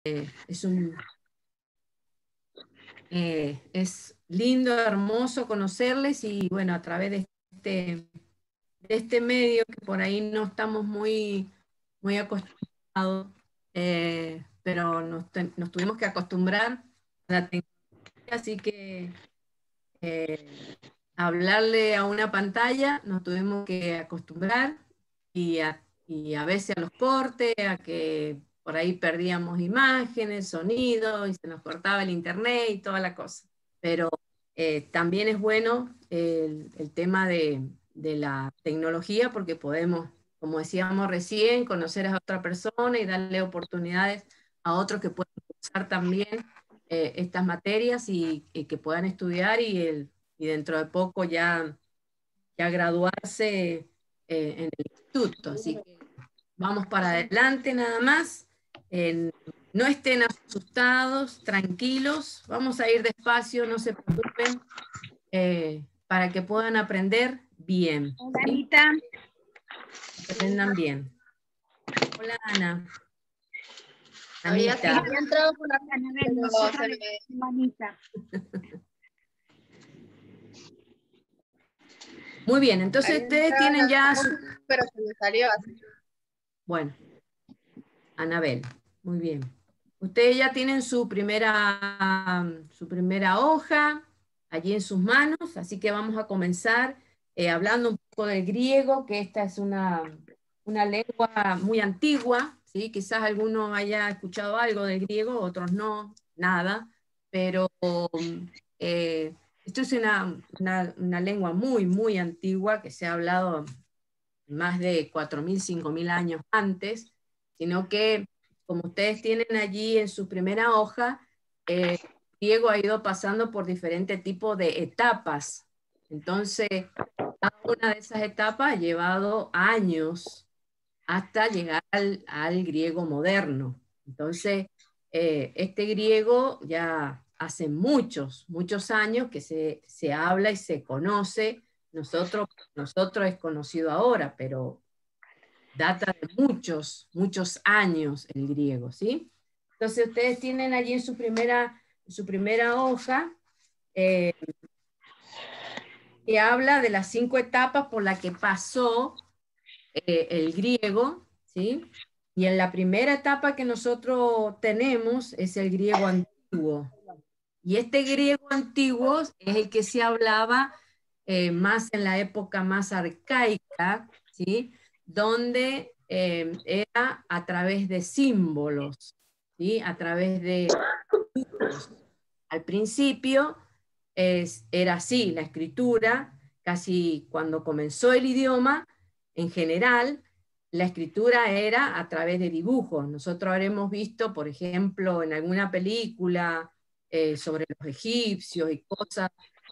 es lindo, hermoso conocerles y bueno, a través de este medio que por ahí no estamos muy acostumbrados, pero nos tuvimos que acostumbrar a la tecnología, así que hablarle a una pantalla nos tuvimos que acostumbrar y a veces a los cortes, a que por ahí perdíamos imágenes, sonido y se nos cortaba el internet y toda la cosa. Pero también es bueno el tema de la tecnología porque podemos, como decíamos recién, conocer a otra persona y darle oportunidades a otros que puedan usar también estas materias y que puedan estudiar y dentro de poco ya graduarse en el instituto. Así que vamos para adelante nada más. No estén asustados, tranquilos. Vamos a ir despacio, no se preocupen, para que puedan aprender bien. Hola, ¿sí? Anita. Aprendan bien. Hola, Ana. Había Anita. entrado por la Anabel, pero nosotros se le me... decimos Anita. Muy bien, entonces había ustedes entrado tienen la ya foto, pero se me salió así. Bueno, Anabel, muy bien. Ustedes ya tienen su primera hoja allí en sus manos, así que vamos a comenzar hablando un poco del griego, que esta es una lengua muy antigua, ¿sí? Quizás algunos haya escuchado algo del griego, otros no, nada, pero eh, esto es una lengua muy antigua que se ha hablado más de 4.000, 5.000 años antes, sino que como ustedes tienen allí en su primera hoja, el griego ha ido pasando por diferentes tipos de etapas. Entonces, cada una de esas etapas ha llevado años hasta llegar al griego moderno. Entonces, este griego ya hace muchos años que se habla y se conoce. Nosotros es conocido ahora, pero data de muchos años el griego, ¿sí? Entonces ustedes tienen allí en su primera hoja que habla de las 5 etapas por las que pasó el griego, ¿sí? Y en la primera etapa que nosotros tenemos es el griego antiguo. Y este griego antiguo es el que se hablaba más en la época más arcaica, ¿sí? Donde era a través de símbolos, ¿sí? A través de dibujos. Al principio era así, la escritura, casi cuando comenzó el idioma, en general, la escritura era a través de dibujos. Nosotros habremos visto, por ejemplo, en alguna película sobre los egipcios y cosas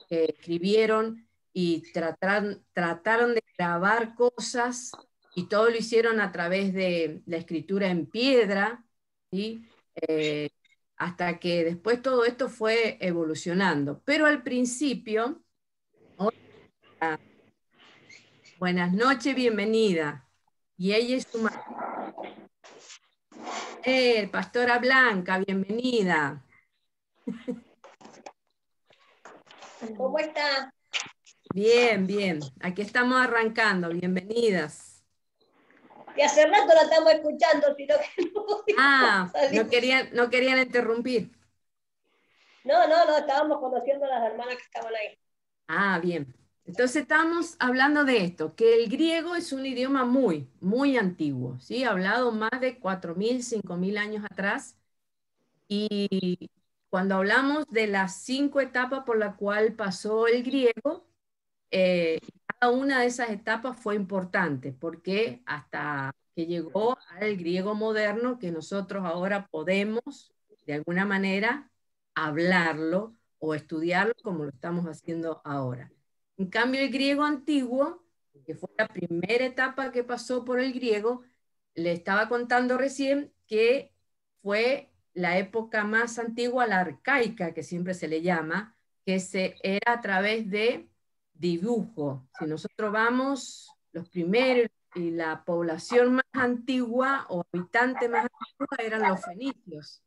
que escribieron y trataron de grabar cosas y todo lo hicieron a través de la escritura en piedra, ¿sí? Hasta que después todo esto fue evolucionando. Pero al principio, hola, buenas noches, bienvenida. Y ella es su pastora Blanca, bienvenida. ¿Cómo está? Bien, aquí estamos arrancando, bienvenidas. Y hace rato la estamos escuchando, sino que no Ah, salir. no querían interrumpir. No, estábamos conociendo a las hermanas que estaban ahí. Ah, bien. Entonces estamos hablando de esto, que el griego es un idioma muy antiguo, ¿sí? Hablado más de 4.000, 5.000 años atrás. Y cuando hablamos de las 5 etapas por las cuales pasó el griego, cada una de esas etapas fue importante, porque hasta que llegó al griego moderno, que nosotros ahora podemos, de alguna manera, hablarlo o estudiarlo como lo estamos haciendo ahora. En cambio, el griego antiguo, que fue la primera etapa que pasó por el griego, le estaba contando recién que fue la época más antigua, la arcaica, que siempre se le llama, que era a través de dibujo. Si nosotros vamos, los primeros y la población más antigua o habitante más antigua eran los fenicios.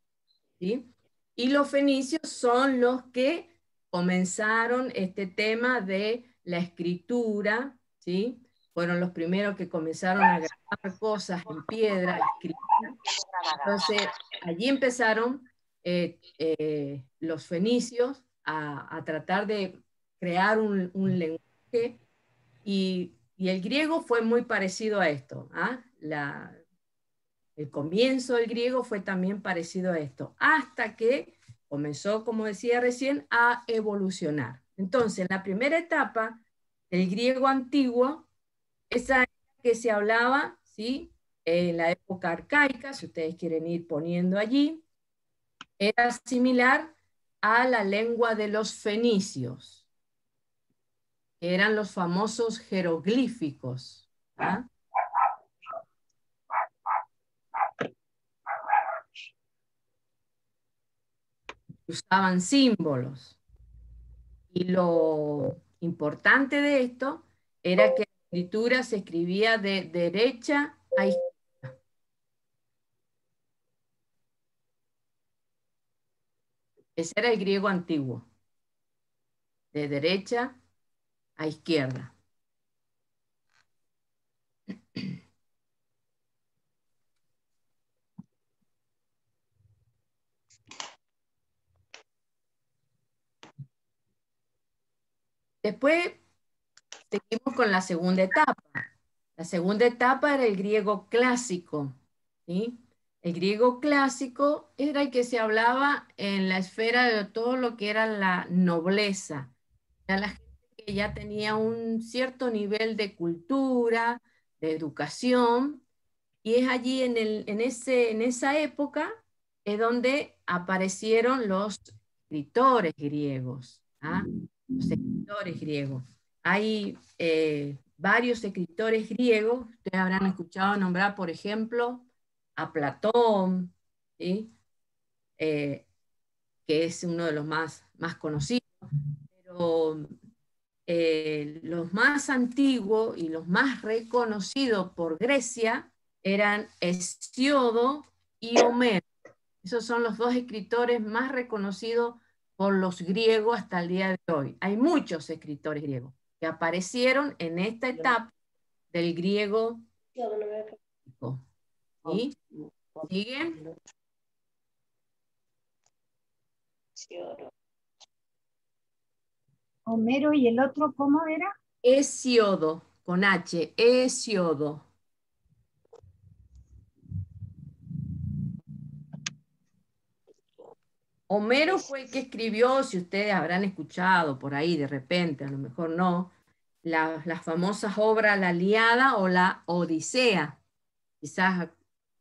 ¿sí? Y los fenicios son los que comenzaron este tema de la escritura, ¿sí? Fueron los primeros que comenzaron a grabar cosas en piedra, escritas. Entonces, allí empezaron los fenicios a tratar de crear un lenguaje y el griego fue muy parecido a esto. ¿Ah? El comienzo del griego fue también parecido a esto, hasta que comenzó, como decía recién, a evolucionar. Entonces, la primera etapa del griego antiguo, esa que se hablaba, ¿sí? En la época arcaica, si ustedes quieren ir poniendo allí, era similar a la lengua de los fenicios, que eran los famosos jeroglíficos. ¿Ah? Usaban símbolos. Y lo importante de esto era que la escritura se escribía de derecha a izquierda. Ese era el griego antiguo, de derecha a izquierda. Después seguimos con la segunda etapa. La segunda etapa era el griego clásico, ¿sí? El griego clásico era el que se hablaba en la esfera de todo lo que era la nobleza. Era la gente que ya tenía un cierto nivel de cultura, de educación, y es allí en esa época es donde aparecieron los escritores griegos. ¿Ah? Los escritores griegos. Hay varios escritores griegos, ustedes habrán escuchado nombrar, por ejemplo, a Platón, ¿sí? Que es uno de los más conocidos, pero los más antiguos y los más reconocidos por Grecia eran Hesíodo y Homero. Esos son los dos escritores más reconocidos por los griegos hasta el día de hoy. Hay muchos escritores griegos que aparecieron en esta etapa del griego. ¿Sí? ¿Siguen? Homero, ¿y el otro cómo era? Hesíodo, con H, Hesíodo. Homero fue el que escribió, si ustedes habrán escuchado por ahí de repente, a lo mejor no, las famosas obras La Ilíada o la Odisea. Quizás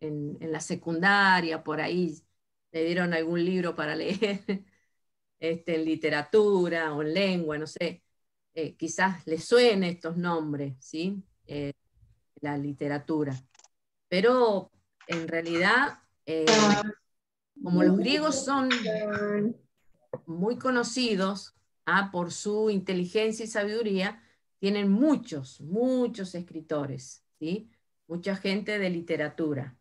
en la secundaria, por ahí, le dieron algún libro para leer, en literatura o en lengua, no sé. Quizás les suene estos nombres, ¿sí? La literatura. Pero en realidad, como los griegos son muy conocidos por su inteligencia y sabiduría, tienen muchos escritores, ¿sí? Mucha gente de literatura,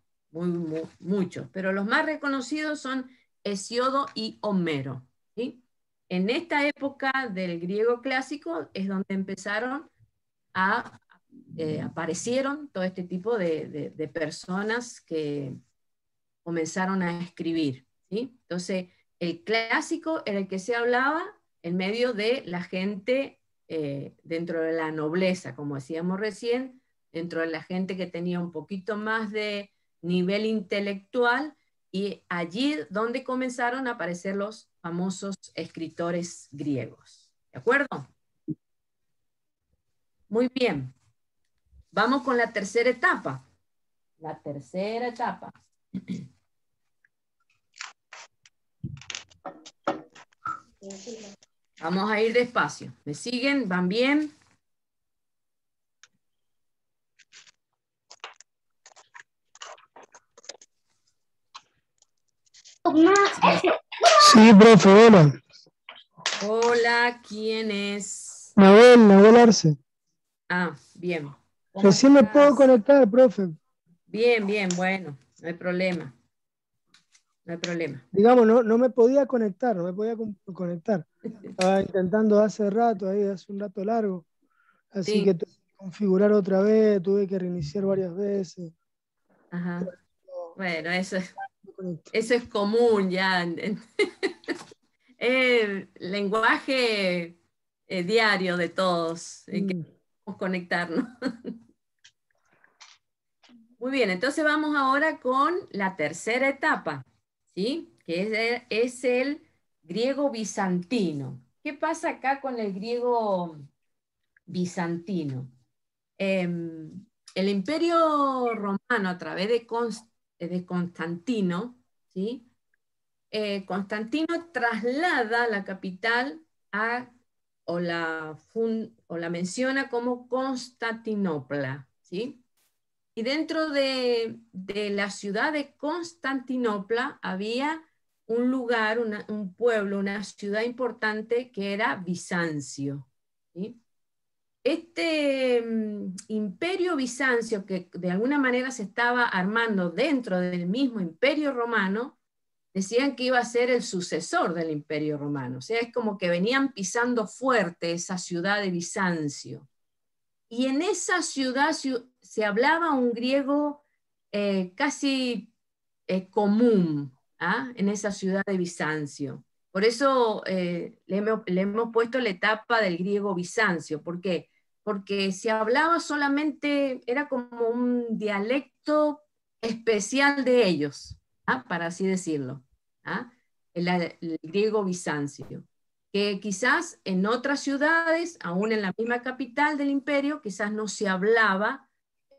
muchos, pero los más reconocidos son Hesíodo y Homero, ¿sí? En esta época del griego clásico es donde empezaron aparecieron todo este tipo de personas que comenzaron a escribir, ¿sí? Entonces, el clásico era el que se hablaba en medio de la gente dentro de la nobleza, como decíamos recién, dentro de la gente que tenía un poquito más de nivel intelectual, y allí donde comenzaron a aparecer los famosos escritores griegos. ¿De acuerdo? Muy bien. Vamos con la tercera etapa. La tercera etapa. Vamos a ir despacio. ¿Me siguen? ¿Van bien? Sí, profe, hola. Hola, ¿quién es? Nahuel Arce. Ah, bien. Recién me puedo conectar, profe. Bien, bueno, no hay problema. no hay problema. Digamos, no me podía conectar, no me podía conectar. Estaba intentando hace rato, ahí hace un rato largo. Así Sí, que tuve que configurar otra vez, tuve que reiniciar varias veces. ajá. No Bueno, me conecto. eso es común ya. Lenguaje diario de todos, que Mm. queremos conectarnos. Muy bien, entonces vamos ahora con la tercera etapa, ¿sí? Que es el griego bizantino. ¿Qué pasa acá con el griego bizantino? El Imperio Romano, a través de Constantino, ¿sí? Constantino traslada la capital o la menciona como Constantinopla, ¿sí? Y dentro de la ciudad de Constantinopla había un lugar, un pueblo, una ciudad importante que era Bizancio, ¿sí? Este imperio bizancio, que de alguna manera se estaba armando dentro del mismo imperio romano, decían que iba a ser el sucesor del imperio romano. O sea, es como que venían pisando fuerte esa ciudad de Bizancio. Y en esa ciudad se hablaba un griego casi común, ¿ah? En esa ciudad de Bizancio. Por eso le hemos puesto la etapa del griego bizancio. ¿Por qué? Porque se hablaba solamente, era como un dialecto especial de ellos, ¿ah? Para así decirlo, ¿ah? El griego bizancio, que quizás en otras ciudades, aún en la misma capital del imperio, quizás no se hablaba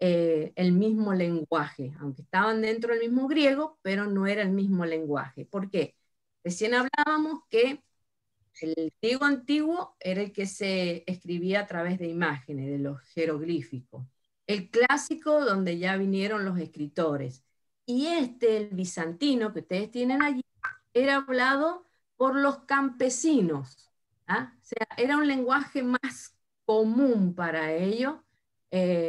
el mismo lenguaje, aunque estaban dentro del mismo griego, pero no era el mismo lenguaje. ¿Por qué? Recién hablábamos que el griego antiguo era el que se escribía a través de imágenes, de los jeroglíficos. El clásico, donde ya vinieron los escritores. Y el bizantino que ustedes tienen allí, era hablado por los campesinos. ¿Ah? O sea, era un lenguaje más común para ellos,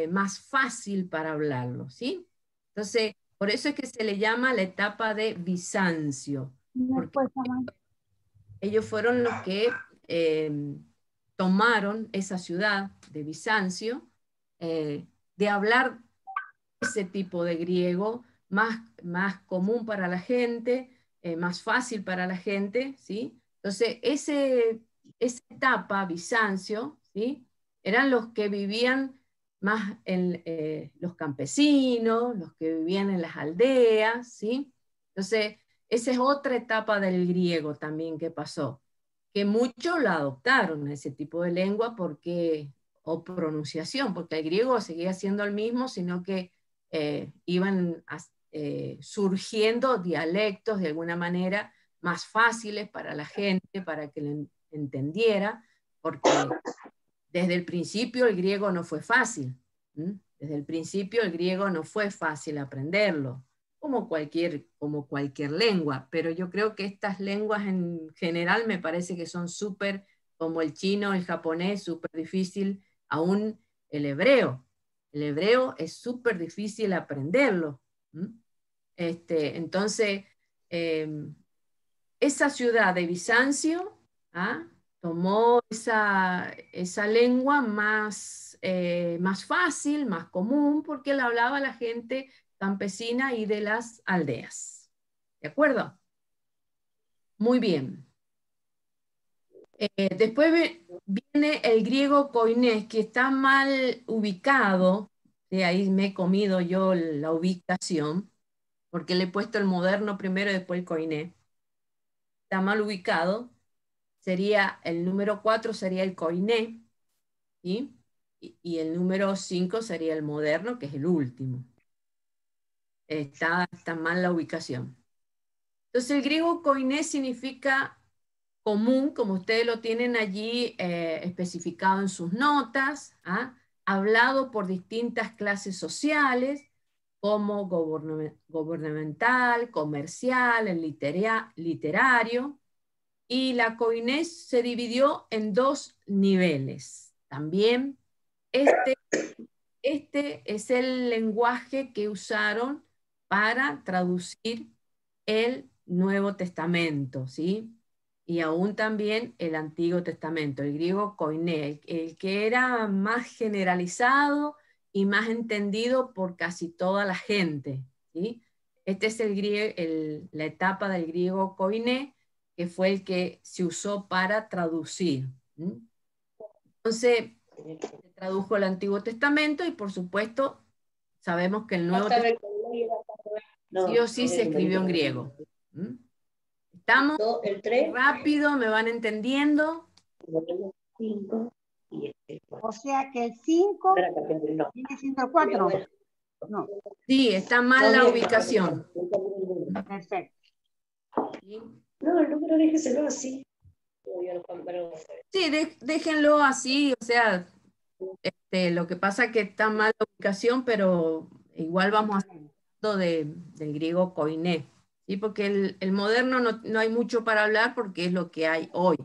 más fácil para hablarlo, ¿sí? Entonces, por eso es que se le llama la etapa de Bizancio, porque Después, mamá. ellos fueron los que eh, tomaron esa ciudad de Bizancio, de hablar ese tipo de griego más común para la gente, más fácil para la gente, ¿sí? Entonces, esa etapa, Bizancio, ¿sí? Eran los que vivían más en los campesinos, los que vivían en las aldeas, ¿sí? Entonces, esa es otra etapa del griego también que pasó, que muchos la adoptaron, ese tipo de lengua, o pronunciación, porque el griego seguía siendo el mismo, sino que iban surgiendo dialectos de alguna manera más fáciles para la gente, para que lo entendiera, porque desde el principio el griego no fue fácil. ¿M? Desde el principio el griego no fue fácil aprenderlo, como cualquier lengua, pero yo creo que estas lenguas en general me parece que son súper, como el chino, el japonés, súper difícil, aún el hebreo. El hebreo es súper difícil aprenderlo. ¿M? Entonces, eh, esa ciudad de Bizancio, ¿ah? Tomó esa lengua más fácil, más común, porque la hablaba la gente campesina y de las aldeas. ¿De acuerdo? Muy bien. Después viene el griego koinés, que está mal ubicado, de ahí me he comido yo la ubicación, porque le he puesto el moderno primero y después el koinés. Está mal ubicado. Sería el número 4 sería el koiné, ¿sí? Y el número 5 sería el moderno, que es el último. Está mal la ubicación. Entonces el griego koiné significa común, como ustedes lo tienen allí especificado en sus notas, ¿ah? Hablado por distintas clases sociales, como gubernamental, comercial, el literario, y la Coinés se dividió en dos niveles. También este, este es el lenguaje que usaron para traducir el Nuevo Testamento, ¿sí? Y aún también el Antiguo Testamento, el griego koiné, el que era más generalizado y más entendido por casi toda la gente, ¿sí? Este es la etapa del griego koiné, que fue el que se usó para traducir. ¿Sí? Entonces, se tradujo el Antiguo Testamento y por supuesto sabemos que el Nuevo Testamento sí o sí se escribió en griego. ¿Mm? ¿Estamos? No, el 3. Rápido, ¿me van entendiendo? O sea que el 5 viene siendo el 4. No, Sí, está mal la ubicación. perfecto. ¿Sí? No, el número déjeselo así. Sí, déjenlo así, o sea, lo que pasa es que está mal la ubicación, pero igual vamos hablando del griego koiné, ¿sí? Porque el moderno no hay mucho para hablar porque es lo que hay hoy.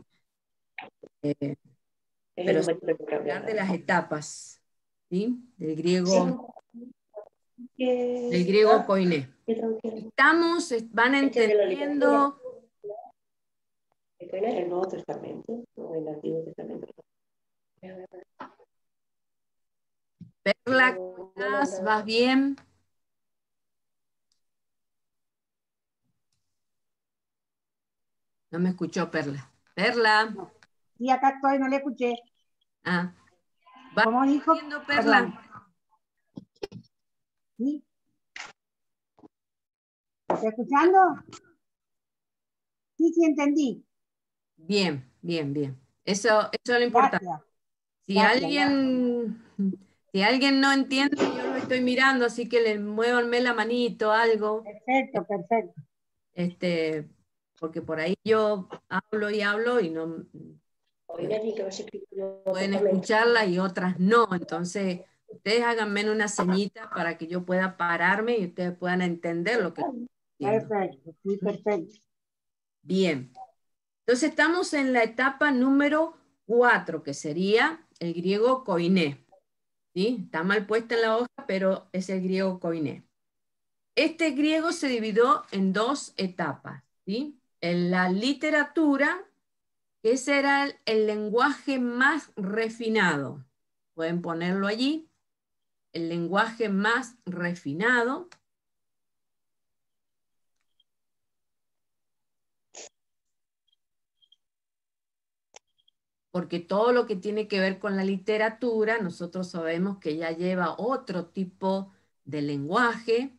Pero sí hablar de las etapas, ¿sí? Del griego koiné. Van entendiendo. Estoy en el Nuevo Testamento, o el Antiguo Testamento. Perla, ¿cómo estás? ¿Vas bien? No me escuchó Perla. Perla. Sí, acá estoy, no le escuché. Ah. ¿Vas ¿Cómo dijo? entendiendo, Perla? ¿Sí? ¿Está escuchando? Sí, sí, entendí. Bien, bien, bien. Eso es lo importante. Gracias. Si Gracias, alguien no entiende, yo lo estoy mirando, así que le muévanme la manito, algo. Perfecto, perfecto. Porque por ahí yo hablo y no pueden escucharla y otras no. Entonces, ustedes háganme una ceñita para que yo pueda pararme y ustedes puedan entender lo que estoy diciendo. Perfecto, sí, perfecto. Bien. Entonces estamos en la etapa número 4, que sería el griego koiné. ¿Sí? Está mal puesta en la hoja, pero es el griego koiné. Este griego se dividió en 2 etapas. ¿Sí? En la literatura, ese era el lenguaje más refinado. Pueden ponerlo allí. El lenguaje más refinado. Porque todo lo que tiene que ver con la literatura, nosotros sabemos que ya lleva otro tipo de lenguaje,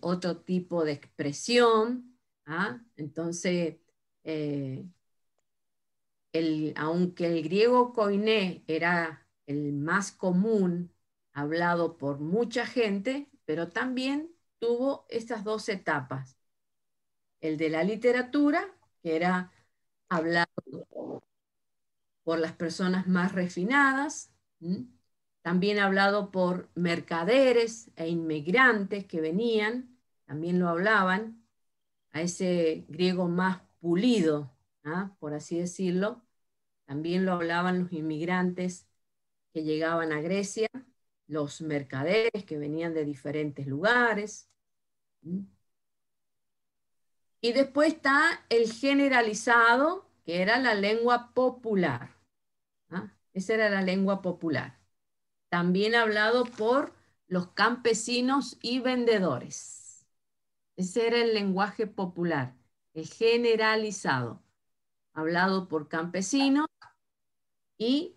otro tipo de expresión. ¿Ah? Entonces, aunque el griego koiné era el más común, hablado por mucha gente, pero también tuvo estas 2 etapas. El de la literatura, que era hablado por las personas más refinadas, también hablado por mercaderes e inmigrantes que venían, también lo hablaban, a ese griego más pulido, por así decirlo, también lo hablaban los inmigrantes que llegaban a Grecia, los mercaderes que venían de diferentes lugares. Y después está el generalizado, que era la lengua popular. Esa era la lengua popular. También hablado por los campesinos y vendedores. Ese era el lenguaje popular, el generalizado, hablado por campesinos y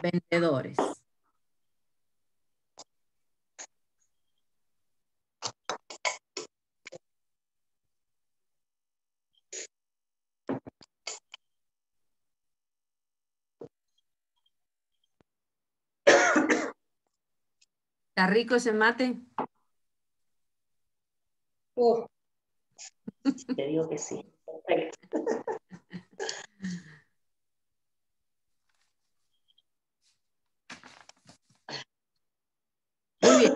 vendedores. ¿Está rico ese mate? Te digo que sí. Perfecto. Muy bien.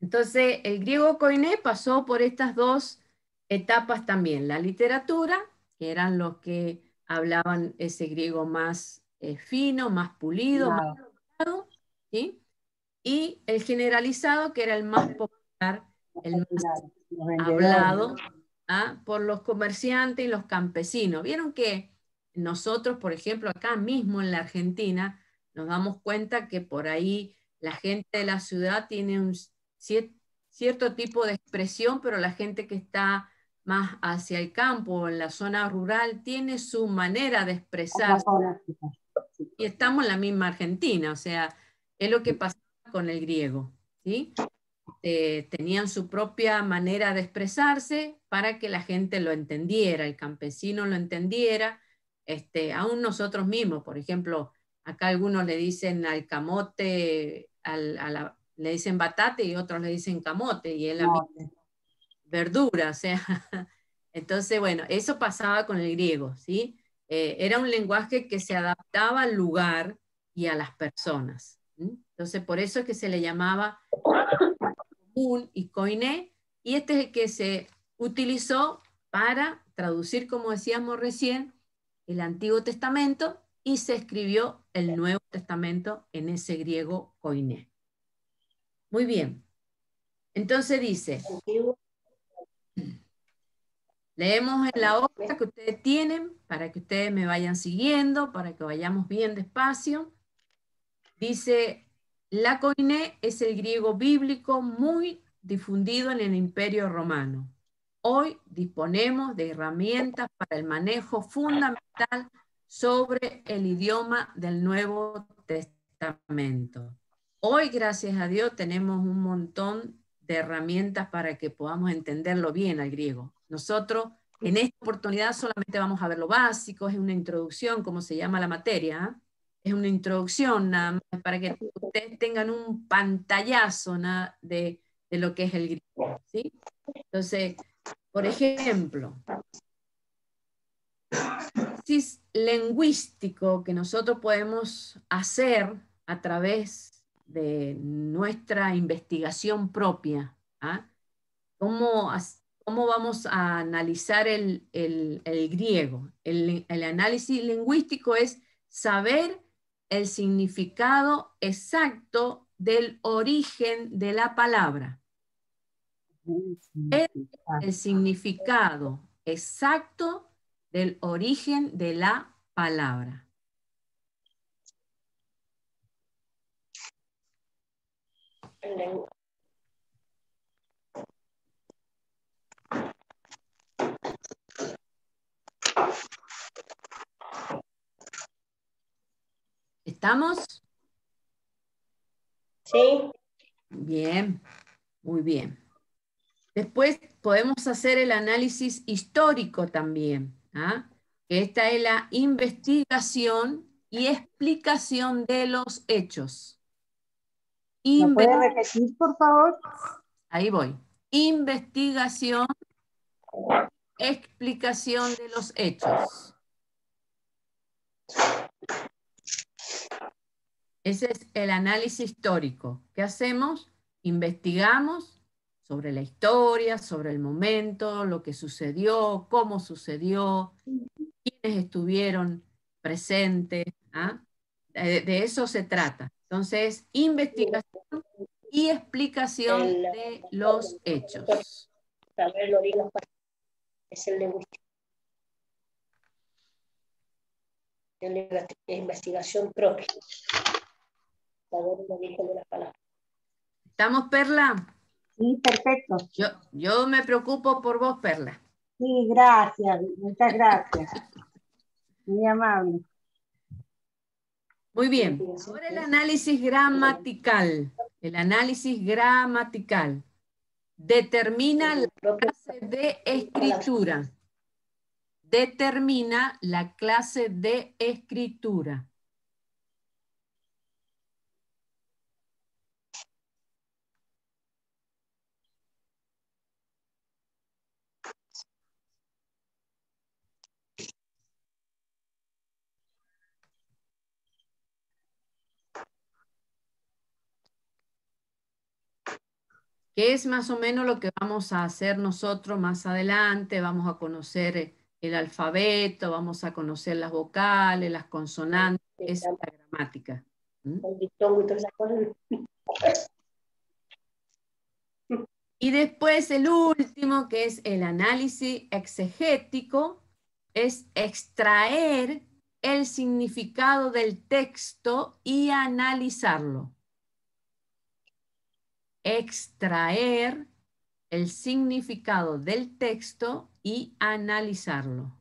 Entonces, el griego koiné pasó por estas 2 etapas también. La literatura, que eran los que hablaban ese griego más fino, más pulido, más, ¿sí? Y el generalizado, que era el más popular el más Los vendedores. hablado por los comerciantes y los campesinos. Vieron que nosotros, por ejemplo, acá mismo en la Argentina, nos damos cuenta que por ahí la gente de la ciudad tiene un cierto tipo de expresión, pero la gente que está más hacia el campo o en la zona rural tiene su manera de expresarse. Y estamos en la misma Argentina, o sea, es lo que pasaba con el griego, ¿sí? Tenían su propia manera de expresarse para que la gente lo entendiera, el campesino lo entendiera, aún nosotros mismos, por ejemplo, acá algunos le dicen al camote, le dicen batate y otros le dicen camote, y es la misma verdura, o sea, entonces, bueno, eso pasaba con el griego, ¿sí? Era un lenguaje que se adaptaba al lugar y a las personas, ¿sí? Entonces, por eso es que se le llamaba común y koiné, y este es el que se utilizó para traducir, como decíamos recién, el Antiguo Testamento, y se escribió el Nuevo Testamento en ese griego koiné. Muy bien. Entonces dice, leemos en la hoja que ustedes tienen, para que ustedes me vayan siguiendo, para que vayamos bien despacio. Dice, la koiné es el griego bíblico muy difundido en el Imperio Romano. Hoy disponemos de herramientas para el manejo fundamental sobre el idioma del Nuevo Testamento. Hoy, gracias a Dios, tenemos un montón de herramientas para que podamos entenderlo bien al griego. Nosotros, en esta oportunidad, solamente vamos a ver lo básico, es una introducción, como se llama la materia, ¿eh? Es una introducción nada más para que ustedes tengan un pantallazo de lo que es el griego, ¿sí? Entonces, por ejemplo, análisis lingüístico que nosotros podemos hacer a través de nuestra investigación propia. ¿Cómo vamos a analizar el griego? El análisis lingüístico es saber el significado exacto del origen de la palabra. El significado exacto del origen de la palabra. ¿Estamos? Sí. Bien, muy bien. Después podemos hacer el análisis histórico también. Esta es la investigación y explicación de los hechos. ¿Me puede repetir, por favor? Ahí voy. Investigación, explicación de los hechos. Ese es el análisis histórico. ¿Qué hacemos? Investigamos sobre la historia, sobre el momento, lo que sucedió, cómo sucedió, quiénes estuvieron presentes. De eso se trata. Entonces, investigación y explicación de los hechos. Saber el origen es el lingüístico. La investigación propia. Saber el origen de la palabra. ¿Estamos, Perla? Sí, perfecto. Yo me preocupo por vos, Perla. Sí, gracias. Muchas gracias. Muy amable. Muy bien. Ahora el análisis gramatical. El análisis gramatical determina la clase de escritura. Determina la clase de escritura. Que es más o menos lo que vamos a hacer nosotros más adelante. Vamos a conocer el alfabeto, vamos a conocer las vocales, las consonantes, esa es la gramática. Y después el último, que es el análisis exegético, es extraer el significado del texto y analizarlo. Extraer el significado del texto y analizarlo.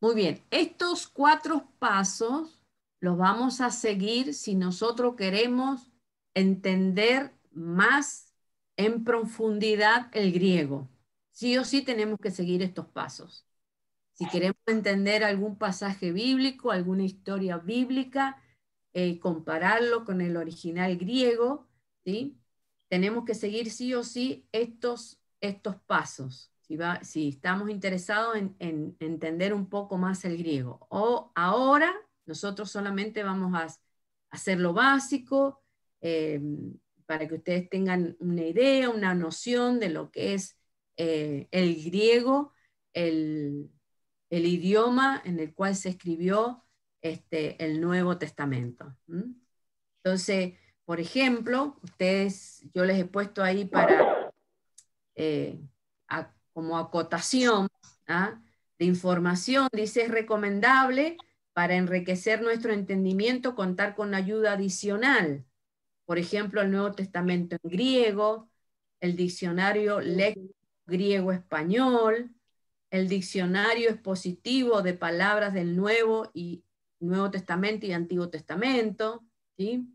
Muy bien, estos 4 pasos los vamos a seguir si nosotros queremos entender más en profundidad el griego. Sí o sí tenemos que seguir estos pasos. Si queremos entender algún pasaje bíblico, alguna historia bíblica, compararlo con el original griego, ¿sí? Tenemos que seguir sí o sí estos pasos. Si estamos interesados en entender un poco más el griego. O ahora nosotros solamente vamos a hacer lo básico para que ustedes tengan una idea, una noción de lo que es el griego, el idioma en el cual se escribió el Nuevo Testamento. Entonces, por ejemplo, yo les he puesto ahí para como acotación de información, dice: es recomendable para enriquecer nuestro entendimiento contar con ayuda adicional. Por ejemplo, el Nuevo Testamento en griego, el diccionario léxico griego-español, el diccionario expositivo de palabras del Nuevo Testamento y Antiguo Testamento, ¿sí?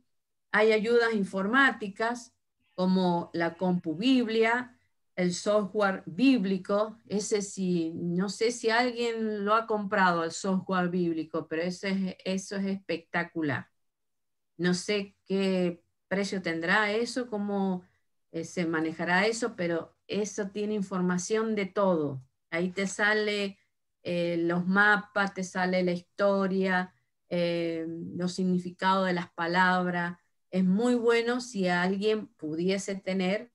Hay ayudas informáticas como la CompuBiblia, el software bíblico. Ese sí, no sé si alguien lo ha comprado, el software bíblico, pero eso es espectacular. No sé qué precio tendrá eso, cómo se manejará eso, pero eso tiene información de todo. Ahí te sale los mapas, te sale la historia, los significados de las palabras. Es muy bueno si alguien pudiese tener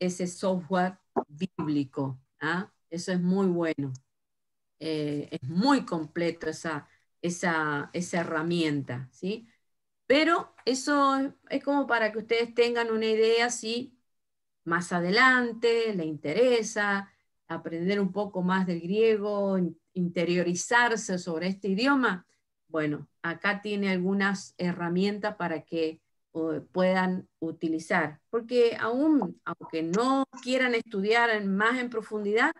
ese software bíblico. Eso es muy bueno. Es muy completo esa herramienta, ¿sí? Pero eso es como para que ustedes tengan una idea si más adelante les interesa aprender un poco más del griego, interiorizarse sobre este idioma. Bueno, acá tiene algunas herramientas para que puedan utilizar, porque aunque no quieran estudiar más en profundidad,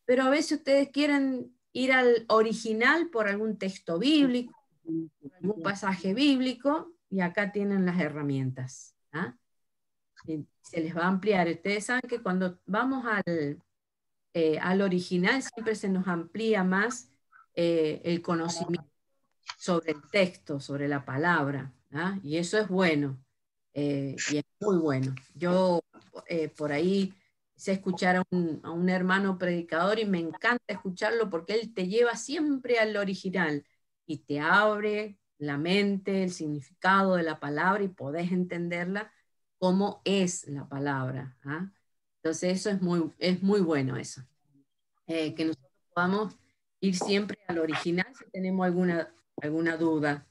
pero a veces ustedes quieren ir al original por algún texto bíblico, algún pasaje bíblico, y acá tienen las herramientas. Se les va a ampliar. Ustedes saben que cuando vamos al original siempre se nos amplía más el conocimiento sobre el texto, sobre la palabra, y eso es bueno, y es muy bueno. Yo por ahí sé escuchar a un hermano predicador y me encanta escucharlo porque él te lleva siempre al original y te abre la mente, el significado de la palabra y podés entenderla como es la palabra. Entonces eso es muy bueno eso. Que nosotros podamos ir siempre al original si tenemos alguna duda.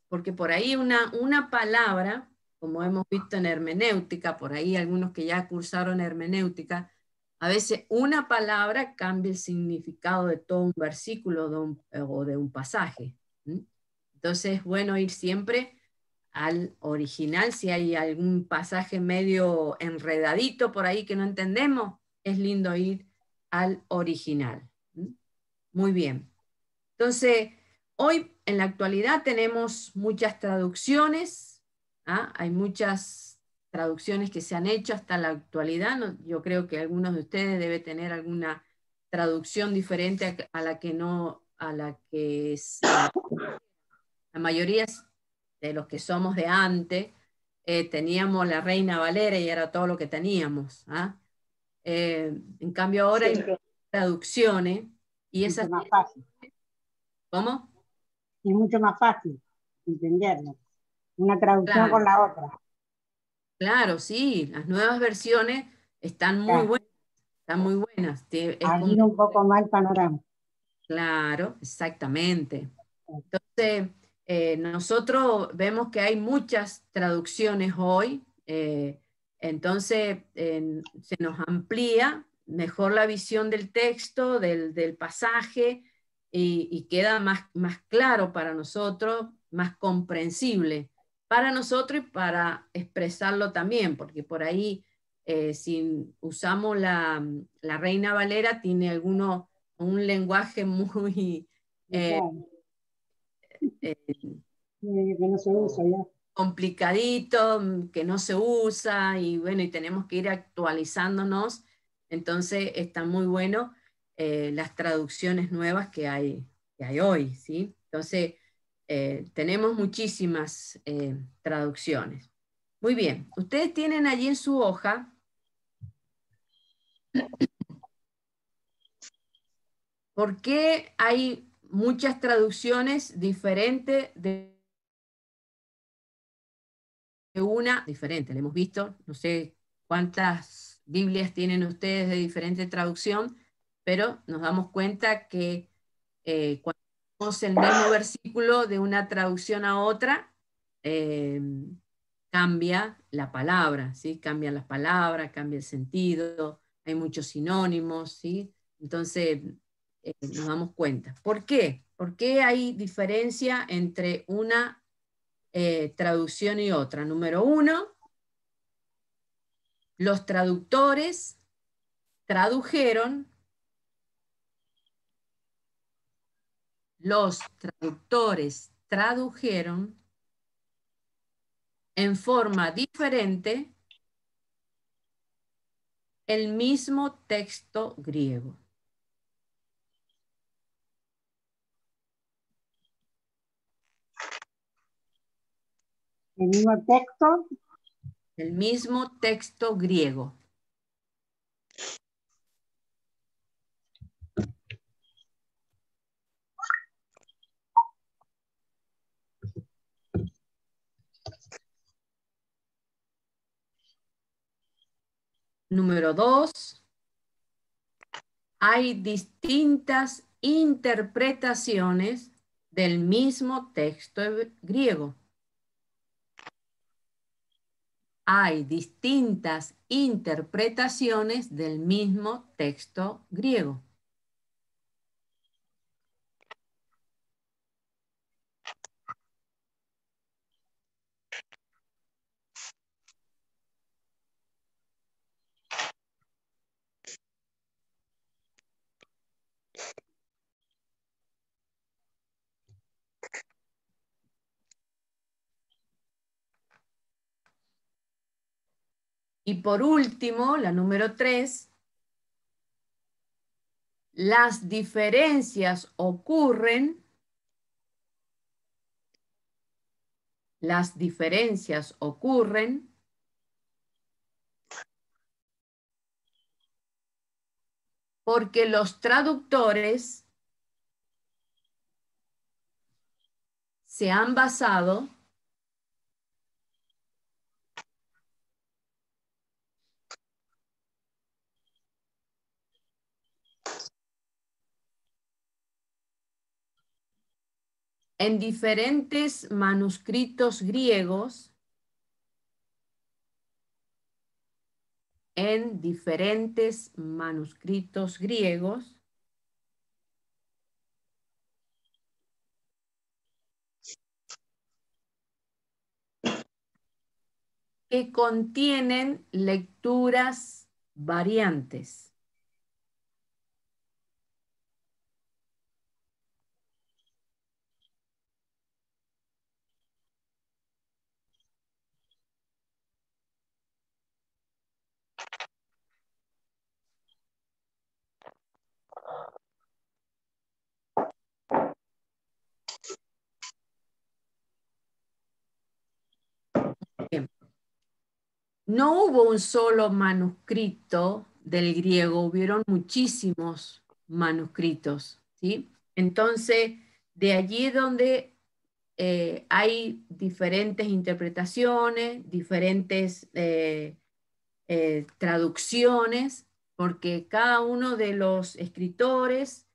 Porque por ahí una palabra, como hemos visto en hermenéutica, por ahí algunos que ya cursaron hermenéutica, a veces una palabra cambia el significado de todo un versículo o de un pasaje. Entonces es bueno ir siempre al original. Si hay algún pasaje medio enredadito por ahí que no entendemos, es lindo ir al original. Muy bien. Entonces, hoy en la actualidad tenemos muchas traducciones. Hay muchas traducciones que se han hecho hasta la actualidad. Yo creo que algunos de ustedes deben tener alguna traducción diferente a la que es la mayoría de los que somos de antes. Teníamos la Reina Valera y era todo lo que teníamos. En cambio ahora hay traducciones y esas... Mucho más fácil. ¿Cómo? Es mucho más fácil entenderlo. una traducción Claro, con la otra. claro, sí, las nuevas versiones están muy Claro, buenas, están muy buenas. Es como, abrir un poco más el panorama. claro, exactamente. Entonces, nosotros vemos que hay muchas traducciones hoy, entonces se nos amplía mejor la visión del texto, del pasaje, y queda más claro para nosotros, más comprensible para nosotros y para expresarlo también, porque por ahí, si usamos la Reina Valera, tiene un lenguaje muy... eh, Claro, eh, que no se usa ya. complicadito, que no se usa y bueno, y tenemos que ir actualizándonos. Entonces está muy bueno las traducciones nuevas que hay hoy, ¿sí? Entonces tenemos muchísimas traducciones. Muy bien, ustedes tienen allí en su hoja por qué hay muchas traducciones diferentes de una diferente, la hemos visto, no sé cuántas Biblias tienen ustedes de diferente traducción, pero nos damos cuenta que cuando vemos el mismo versículo de una traducción a otra, eh, cambia la palabra, ¿sí? Cambian las palabras, cambia el sentido, hay muchos sinónimos, ¿sí? Entonces nos damos cuenta. ¿Por qué? ¿Por qué hay diferencia entre una traducción y otra? Número uno, los traductores tradujeron, los traductores tradujeron en forma diferente el mismo texto griego. El mismo texto, El mismo texto griego. Número dos, hay distintas interpretaciones del mismo texto griego. Hay distintas interpretaciones del mismo texto griego. Y por último, la número 3, las diferencias ocurren porque los traductores se han basado en diferentes manuscritos griegos, que contienen lecturas variantes. Bien. No hubo un solo manuscrito del griego, hubieron muchísimos manuscritos, ¿sí? Entonces, de allí donde hay diferentes interpretaciones, diferentes traducciones, porque cada uno de los escritores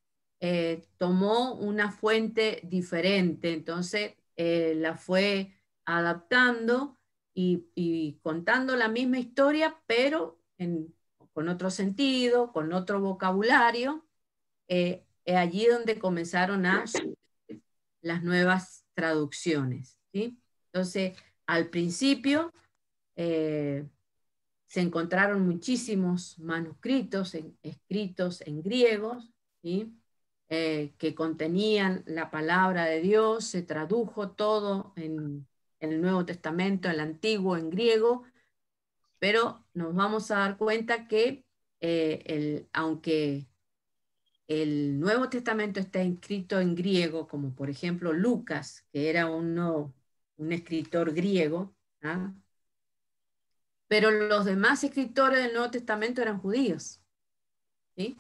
tomó una fuente diferente, entonces la fue adaptando y contando la misma historia, pero con otro sentido, con otro vocabulario. Es allí donde comenzaron a las nuevas traducciones, ¿sí? Entonces, al principio se encontraron muchísimos manuscritos escritos en griego, ¿sí? Que contenían la palabra de Dios, se tradujo todo en el Nuevo Testamento, el Antiguo en griego, pero nos vamos a dar cuenta que aunque el Nuevo Testamento está escrito en griego, como por ejemplo Lucas, que era un escritor griego, ¿ah? Pero los demás escritores del Nuevo Testamento eran judíos, ¿sí?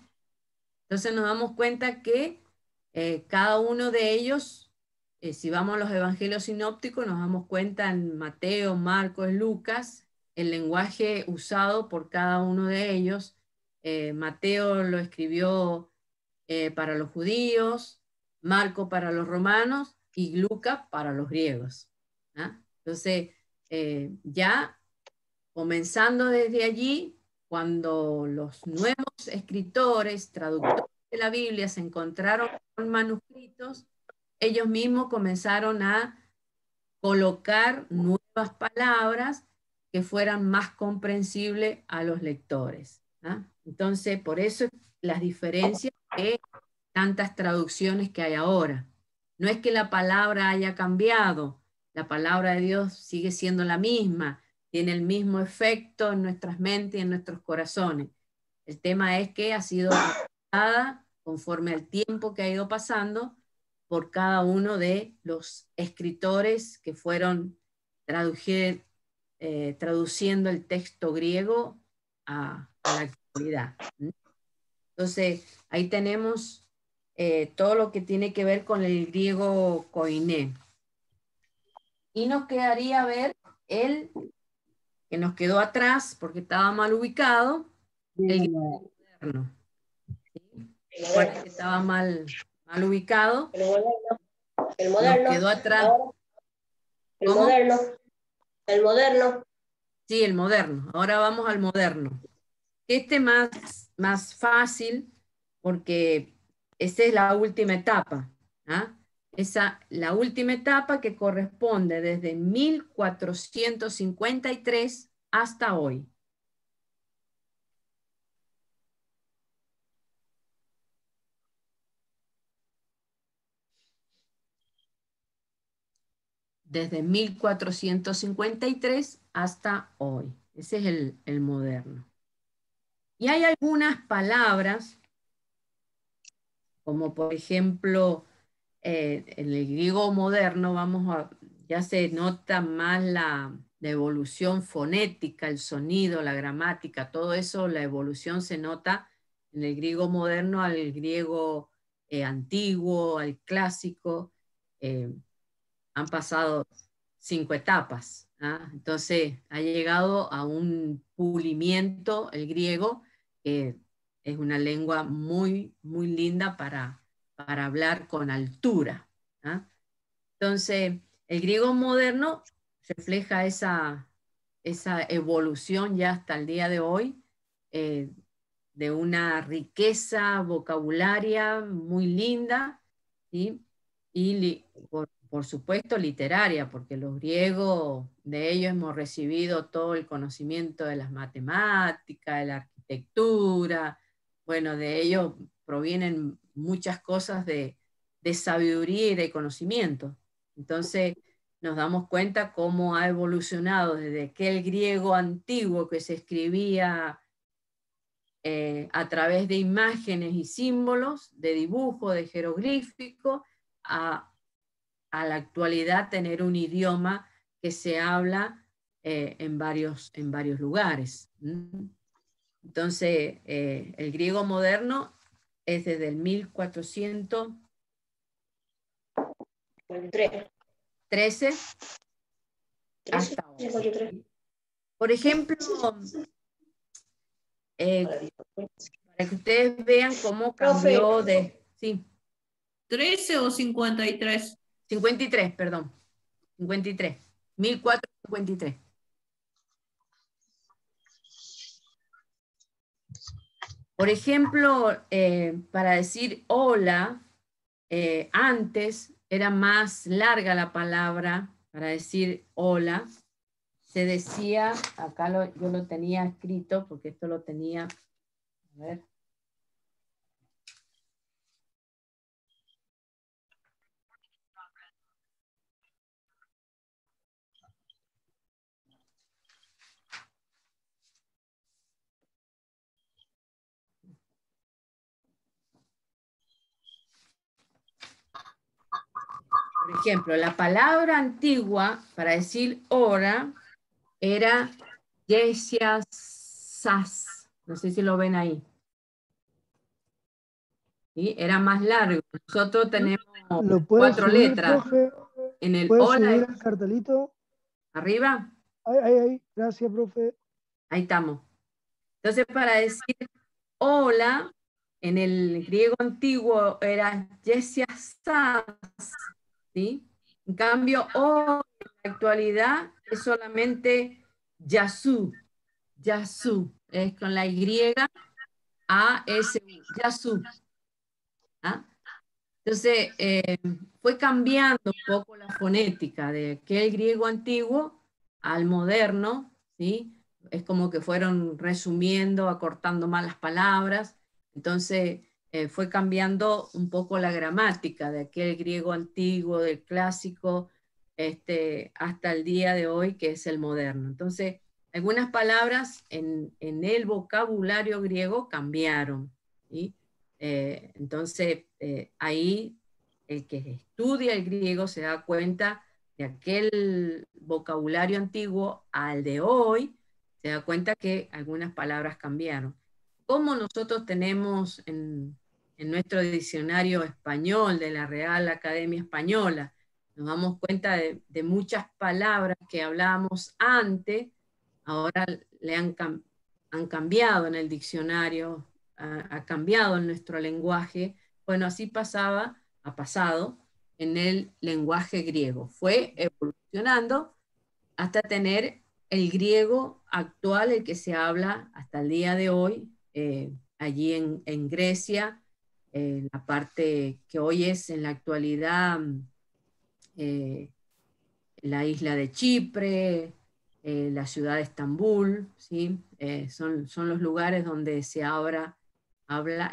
Entonces nos damos cuenta que cada uno de ellos, si vamos a los evangelios sinópticos, nos damos cuenta en Mateo, Marcos, Lucas, el lenguaje usado por cada uno de ellos. Mateo lo escribió para los judíos, Marco para los romanos y Lucas para los griegos, ¿ah? Entonces, ya comenzando desde allí, cuando los nuevos escritores, traductores de la Biblia se encontraron con manuscritos, ellos mismos comenzaron a colocar nuevas palabras que fueran más comprensibles a los lectores, ¿ah? Entonces, por eso las diferencias de tantas traducciones que hay ahora. No es que la palabra haya cambiado, la palabra de Dios sigue siendo la misma, tiene el mismo efecto en nuestras mentes y en nuestros corazones. El tema es que ha sido adaptada conforme al tiempo que ha ido pasando por cada uno de los escritores que fueron traduciendo el texto griego a la actualidad. Entonces, ahí tenemos todo lo que tiene que ver con el griego koiné. Y nos quedaría ver el que nos quedó atrás porque estaba mal ubicado, el griego moderno. ¿Sí? ¿Cuál es que estaba mal ubicado? El moderno. Nos quedó atrás. El moderno. El moderno. Sí, el moderno. Ahora vamos al moderno. Este más fácil porque esa es la última etapa, ¿ah? La última etapa que corresponde desde 1453 hasta hoy. Desde 1453 hasta hoy. Ese es el moderno. Y hay algunas palabras, como por ejemplo, en el griego moderno ya se nota más la evolución fonética, el sonido, la gramática, todo eso, la evolución se nota en el griego moderno al griego antiguo, al clásico. Han pasado 5 etapas, ¿ah? Entonces ha llegado a un pulimiento el griego, que es una lengua muy, muy linda para hablar con altura, ¿ah? Entonces, el griego moderno refleja esa evolución ya hasta el día de hoy, de una riqueza vocabularia muy linda, ¿sí? Y por supuesto literaria, porque los griegos, de ellos hemos recibido todo el conocimiento de las matemáticas, de la arquitectura, bueno, de ellos provienen muchas cosas de sabiduría y de conocimiento. Entonces nos damos cuenta cómo ha evolucionado desde aquel griego antiguo que se escribía a través de imágenes y símbolos, de dibujo, de jeroglífico, a la actualidad tener un idioma que se habla en varios lugares. Entonces, el griego moderno es desde el 1453 13 hasta ahora. Por ejemplo, para que ustedes vean cómo cambió de... Sí. 13 o 53. 53, perdón. 53. 1453. Por ejemplo, para decir hola, antes era más larga la palabra para decir hola. Se decía, acá yo lo tenía escrito porque esto lo tenía, a ver. Por ejemplo, la palabra antigua para decir hora era yesiasas. No sé si lo ven ahí. ¿Sí? Era más largo. Nosotros tenemos ¿Lo puede 4 subir, letras. profe? En el ¿Puede hola, subir el cartelito? arriba, Ahí. Gracias, profe. ahí estamos. Entonces, para decir hola, en el griego antiguo era yesiasas, ¿sí? En cambio, hoy, en la actualidad, es solamente yasu. Yasu, es con la Y, A-S-U, yasu. ¿Ah? Entonces, fue cambiando un poco la fonética de aquel griego antiguo al moderno, ¿sí? Es como que fueron resumiendo, acortando más las palabras. Entonces, fue cambiando un poco la gramática de aquel griego antiguo, del clásico, hasta el día de hoy, que es el moderno. Entonces, algunas palabras en el vocabulario griego cambiaron, ¿sí? Entonces, ahí el que estudia el griego se da cuenta de aquel vocabulario antiguo al de hoy, se da cuenta que algunas palabras cambiaron. Como nosotros tenemos en nuestro diccionario español de la Real Academia Española, nos damos cuenta de muchas palabras que hablábamos antes, ahora han cambiado en el diccionario, ha cambiado en nuestro lenguaje. Bueno, así ha pasado en el lenguaje griego. Fue evolucionando hasta tener el griego actual, el que se habla hasta el día de hoy, allí en Grecia, la parte que hoy es en la actualidad eh, la isla de Chipre, la ciudad de Estambul, ¿sí? Son los lugares donde se habla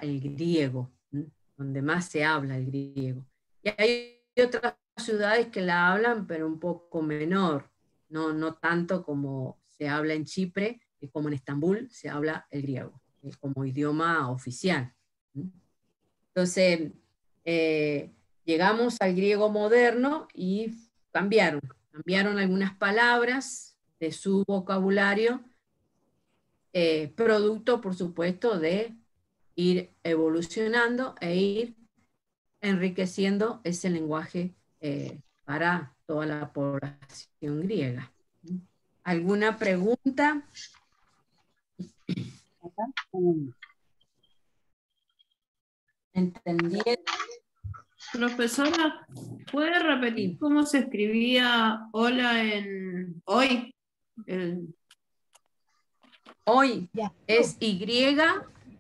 el griego, ¿sí? Donde más se habla el griego. Y hay otras ciudades que la hablan, pero un poco menor, no tanto como se habla en Chipre, y como en Estambul se habla el griego, como idioma oficial. ¿Sí? Entonces, llegamos al griego moderno y cambiaron algunas palabras de su vocabulario, producto, por supuesto, de ir evolucionando e ir enriqueciendo ese lenguaje para toda la población griega. ¿Alguna pregunta? ¿Entendieron? Profesora, ¿puede repetir Sí. cómo se escribía hola en hoy? Hoy Ya. es Y,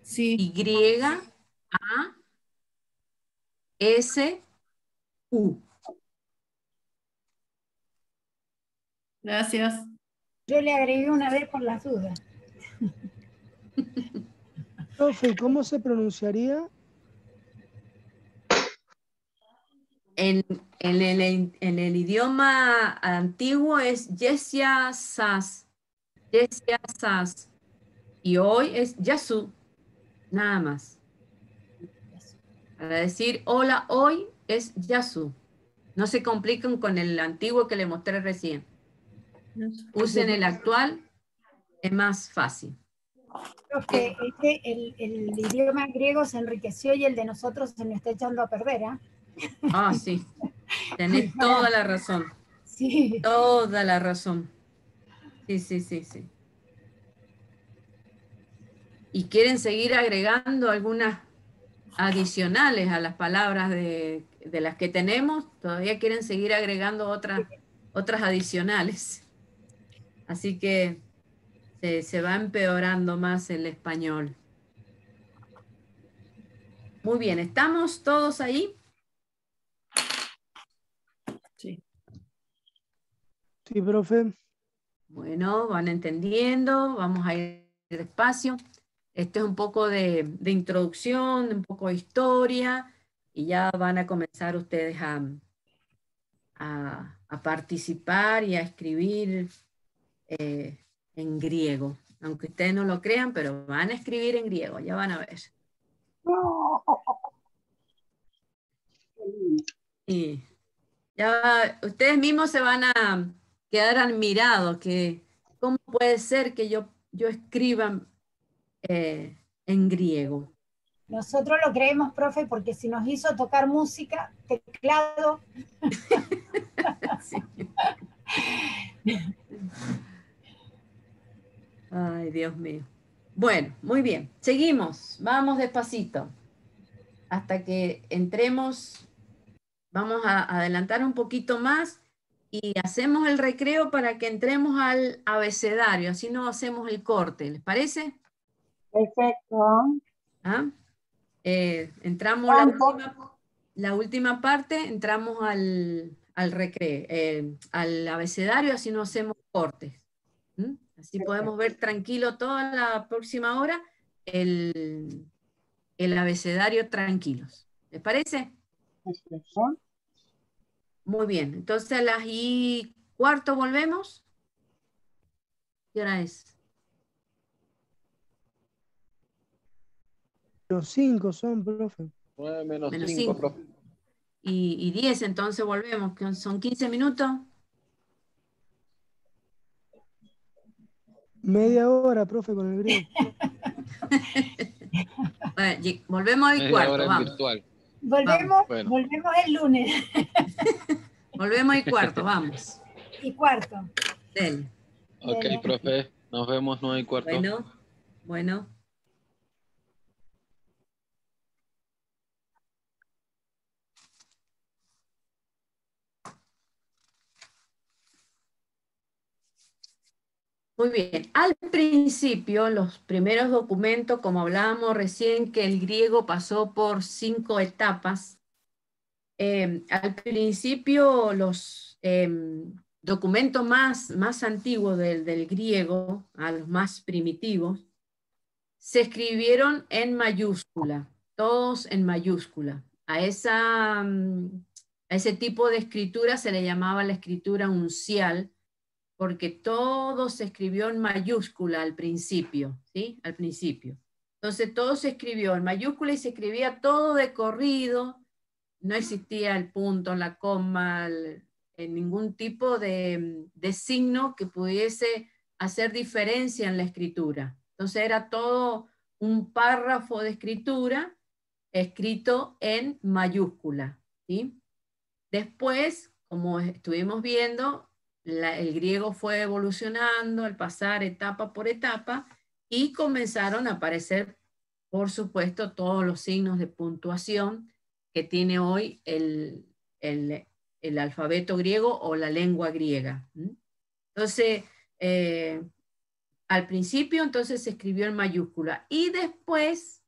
Sí, Y, A, S, U. gracias. Yo le agregué una vez por las dudas. Profe, ¿y cómo se pronunciaría? En el idioma antiguo es Yesia Sas. Yesia Sas. Y hoy es Yasu. Nada más. Para decir hola hoy es Yasu. No se compliquen con el antiguo que le mostré recién. Usen el actual, es más fácil. Profe, el idioma griego se enriqueció y el de nosotros se nos está echando a perder, ¿ah? Ah, sí. Tenés toda la razón. Sí. Toda la razón. Sí, sí, sí, sí. ¿Y quieren seguir agregando algunas adicionales a las palabras de las que tenemos? ¿Todavía quieren seguir agregando otras adicionales? Así que se va empeorando más el español. Muy bien, ¿estamos todos ahí? Sí. Sí, profe. Bueno, van entendiendo, vamos a ir despacio. Esto es un poco de introducción, un poco de historia, y ya van a comenzar ustedes a participar y a escribir en griego. Aunque ustedes no lo crean, pero van a escribir en griego, ya van a ver. Y ya ustedes mismos se van a quedar admirados que cómo puede ser que yo escriba en griego. Nosotros lo creemos, profe, porque si nos hizo tocar música, teclado. Sí. Ay, Dios mío. Bueno, muy bien. Seguimos. Vamos despacito. Hasta que entremos. Vamos a adelantar un poquito más y hacemos el recreo para que entremos al abecedario. Así no hacemos el corte. ¿Les parece? Perfecto. ¿Ah? Entramos ¿Cuánto? la última parte, entramos al recreo, al abecedario, así no hacemos cortes. ¿Mm? Así podemos ver tranquilo toda la próxima hora el abecedario tranquilos. ¿Les parece? Perfecto. Muy bien. Entonces a las y cuarto volvemos. ¿Qué hora es? Los 5 son, profe. 9 menos Menos 5, 5. profe. Y 10, entonces volvemos, que son 15 minutos. Media hora, profe, con el griego. Bueno, volvemos y Media cuarto, hora en vamos. virtual. Volvemos, Bueno. volvemos el lunes. Volvemos y cuarto, vamos. Y cuarto. Dele. Ok, Dele. profe. Nos vemos 9 y cuarto. Bueno, bueno. Muy bien. Al principio, los primeros documentos, como hablábamos recién, que el griego pasó por 5 etapas. Al principio, los documentos más antiguos del griego, a los más primitivos, se escribieron en mayúscula, todos en mayúscula. A ese tipo de escritura se le llamaba la escritura uncial, porque todo se escribió en mayúscula al principio, ¿sí? Al principio. Entonces todo se escribió en mayúscula y se escribía todo de corrido, no existía el punto, la coma, ningún tipo de signo que pudiese hacer diferencia en la escritura. Entonces era todo un párrafo de escritura escrito en mayúscula, ¿sí? Después, como estuvimos viendo, el griego fue evolucionando al pasar etapa por etapa y comenzaron a aparecer, por supuesto, todos los signos de puntuación que tiene hoy el alfabeto griego o la lengua griega. Entonces, al principio entonces se escribió en mayúscula y después,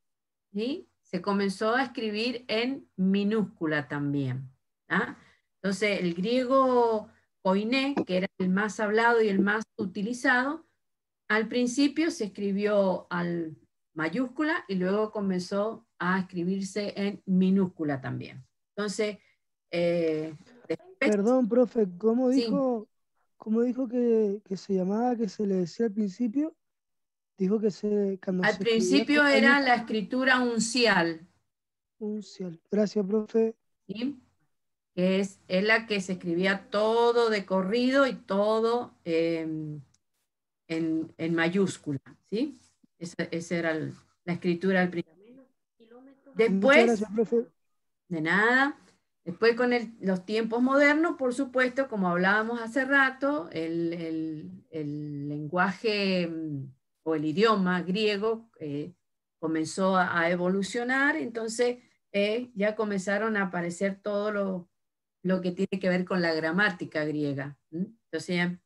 ¿sí?, se comenzó a escribir en minúscula también. ¿Ah? Entonces, el griego koiné, que era el más hablado y el más utilizado, al principio se escribió al mayúscula y luego comenzó a escribirse en minúscula también. Entonces, después, Perdón, profe, sí, cómo dijo que se llamaba, que se le decía al principio? Dijo que cuando al se escribía principio con era la mayúsculas, escritura uncial, uncial. Gracias, profe. ¿sí?, que es la que se escribía todo de corrido y todo en mayúscula, ¿sí? Esa era la escritura al principio. Muchas Después, gracias, profe. de nada, Después con los tiempos modernos, por supuesto, como hablábamos hace rato, el lenguaje o el idioma griego comenzó a evolucionar, entonces ya comenzaron a aparecer todo lo que tiene que ver con la gramática griega. Entonces ya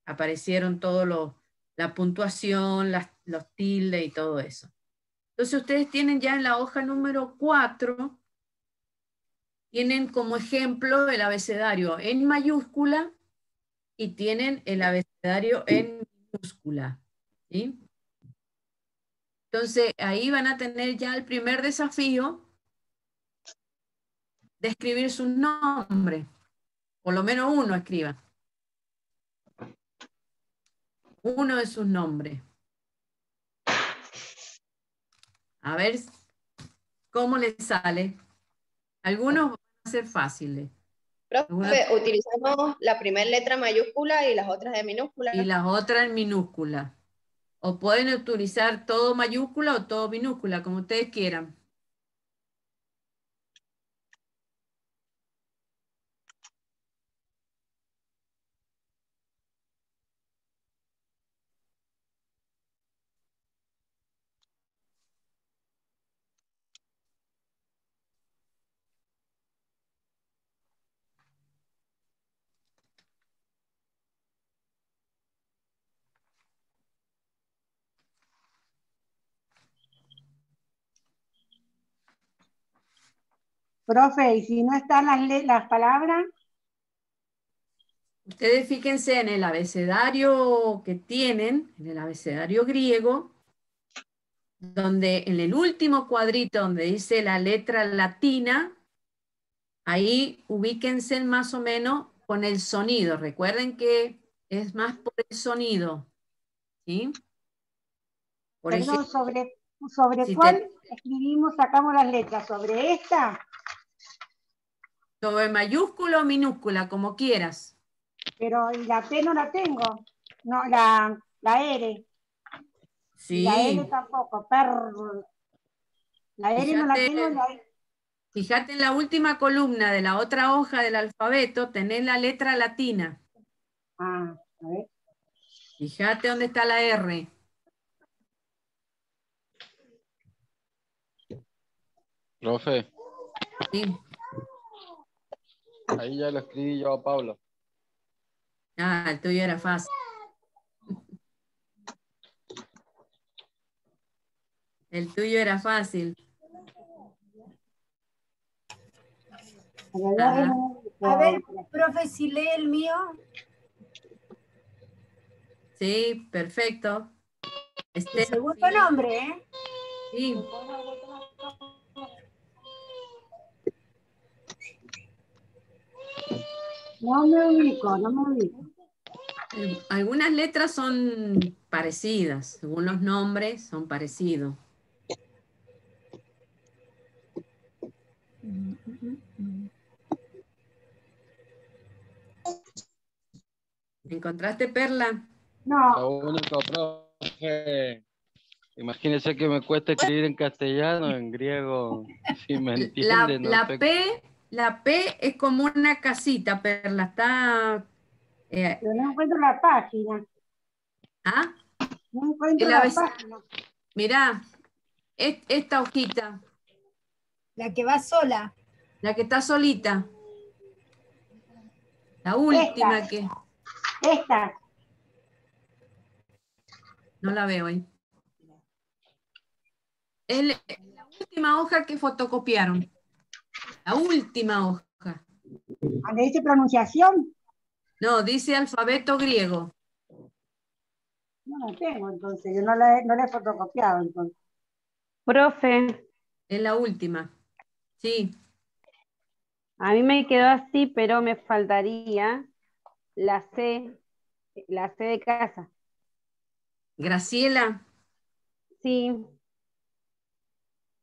aparecieron la puntuación, los tildes y todo eso. Entonces ustedes tienen ya en la hoja número 4, tienen como ejemplo el abecedario en mayúscula y tienen el abecedario en minúscula. ¿Sí? Entonces ahí van a tener ya el primer desafío de escribir sus nombres. Por lo menos uno escriba. Uno de sus nombres. A ver cómo les sale. Algunos van a ser fáciles. Profe, utilizamos la primera letra mayúscula y las otras de minúscula. Y las otras en minúscula. O pueden utilizar todo mayúscula o todo minúscula, como ustedes quieran. Profe, y si no están las palabras, Ustedes fíjense en el abecedario que tienen, en el abecedario griego, donde en el último cuadrito donde dice la letra latina, ahí ubíquense más o menos con el sonido. Recuerden que es más por el sonido. ¿Sí? Por perdón, ejemplo, sobre si cuál escribimos, sacamos las letras, sobre esta, sobre mayúscula o minúscula, como quieras. pero y la P no la tengo, no, la R, y la Sí. L tampoco, la R no la tengo, Fíjate en la última columna de la otra hoja del alfabeto, tenés la letra latina. a ver. Fíjate dónde está la R. Profe, Sí. ahí ya lo escribí yo a Pablo. Ah, el tuyo era fácil. El tuyo era fácil. Ajá. A ver, profe, si lee el mío. Sí, perfecto. El segundo nombre, ¿eh? Sí. No me ubico. Algunas letras son parecidas, según los nombres son parecidos. ¿Encontraste, Perla? No. Lo único, profe, imagínese que me cuesta escribir en castellano, en griego, si me entiende, no sé. La P es como una casita, Perla. Está... Pero no encuentro la página. ¿Ah? No encuentro la página. Mirá, esta hojita. La que va sola. La que está solita. La última Esta. No la veo ahí. Es la última hoja que fotocopiaron. La última hoja. ¿Dónde dice pronunciación? No, dice alfabeto griego. No la tengo, entonces. Yo no la he fotocopiado, entonces. Profe, Es la última. Sí. a mí me quedó así, pero me faltaría la C de casa. Graciela, Sí,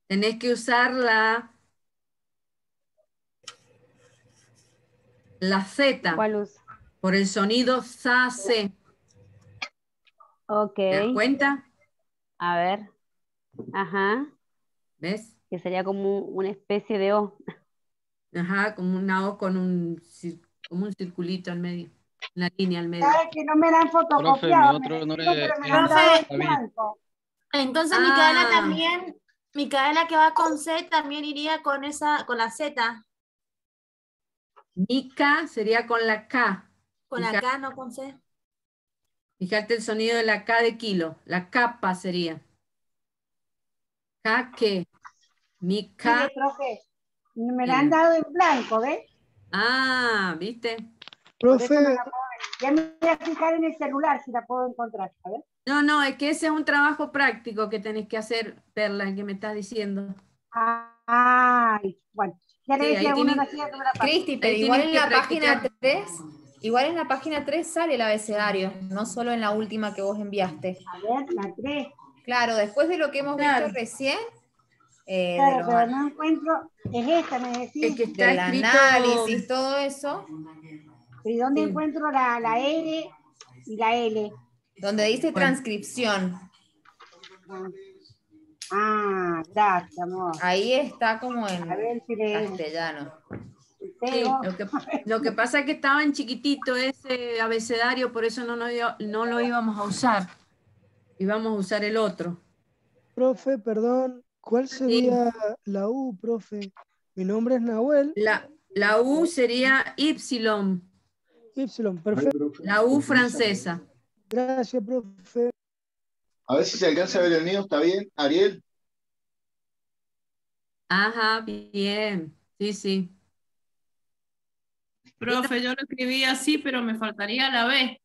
tenés que usar la Z. ¿cuál uso? Por el sonido sa-se. Ok, ¿Te das cuenta? a ver. Ajá, ¿Ves? que sería como una especie de O. Ajá, como una O con como un circulito al medio, una línea al medio. ¿Sabes que no me la han Profe, mi fotocopiado? otro nombre Pero me la han es dado en Profe, David. blanco. entonces Ah, Micaela que va con C también iría con la Z, Mica sería con la K. con la K, no con C. Fíjate el sonido de la K de kilo. La capa sería. K que. Mica. Mire, profe, me la han Bien. dado en blanco, ¿ves? Ah, ¿viste? Por eso no Profe, la puedo ver. Ya me voy a fijar en el celular si la puedo encontrar, a ver. No, es que ese es un trabajo práctico que tenés que hacer, Perla, el que me estás diciendo. Ay, bueno, ya le Sí, decía a uno una tía que me la pase. Cristi, pero ahí igual tienen en que la página practicar. 3, igual en la página 3 sale el abecedario, no solo en la última que vos enviaste. A ver, la 3. Claro, después de lo que hemos Claro. visto recién, Claro, pero no encuentro. Es esta, me decís. Es que está del escrito. análisis, todo eso, ¿Y dónde Sí. encuentro la R y la L? donde dice Bueno. transcripción. Gracias, amor. Ahí está como en A ver si le castellano. Sí, pego. lo que pasa es que estaba en chiquitito ese abecedario, por eso no lo íbamos a usar. Íbamos a usar el otro. profe, perdón, ¿cuál sería la U, profe? Mi nombre es Nahuel. La U sería Y, Y, perfecto. la U francesa. Gracias, profe. A ver si se alcanza a ver el mío, ¿está bien? Ariel. Ajá, bien. Sí. Profe, yo lo escribí así, pero me faltaría la B.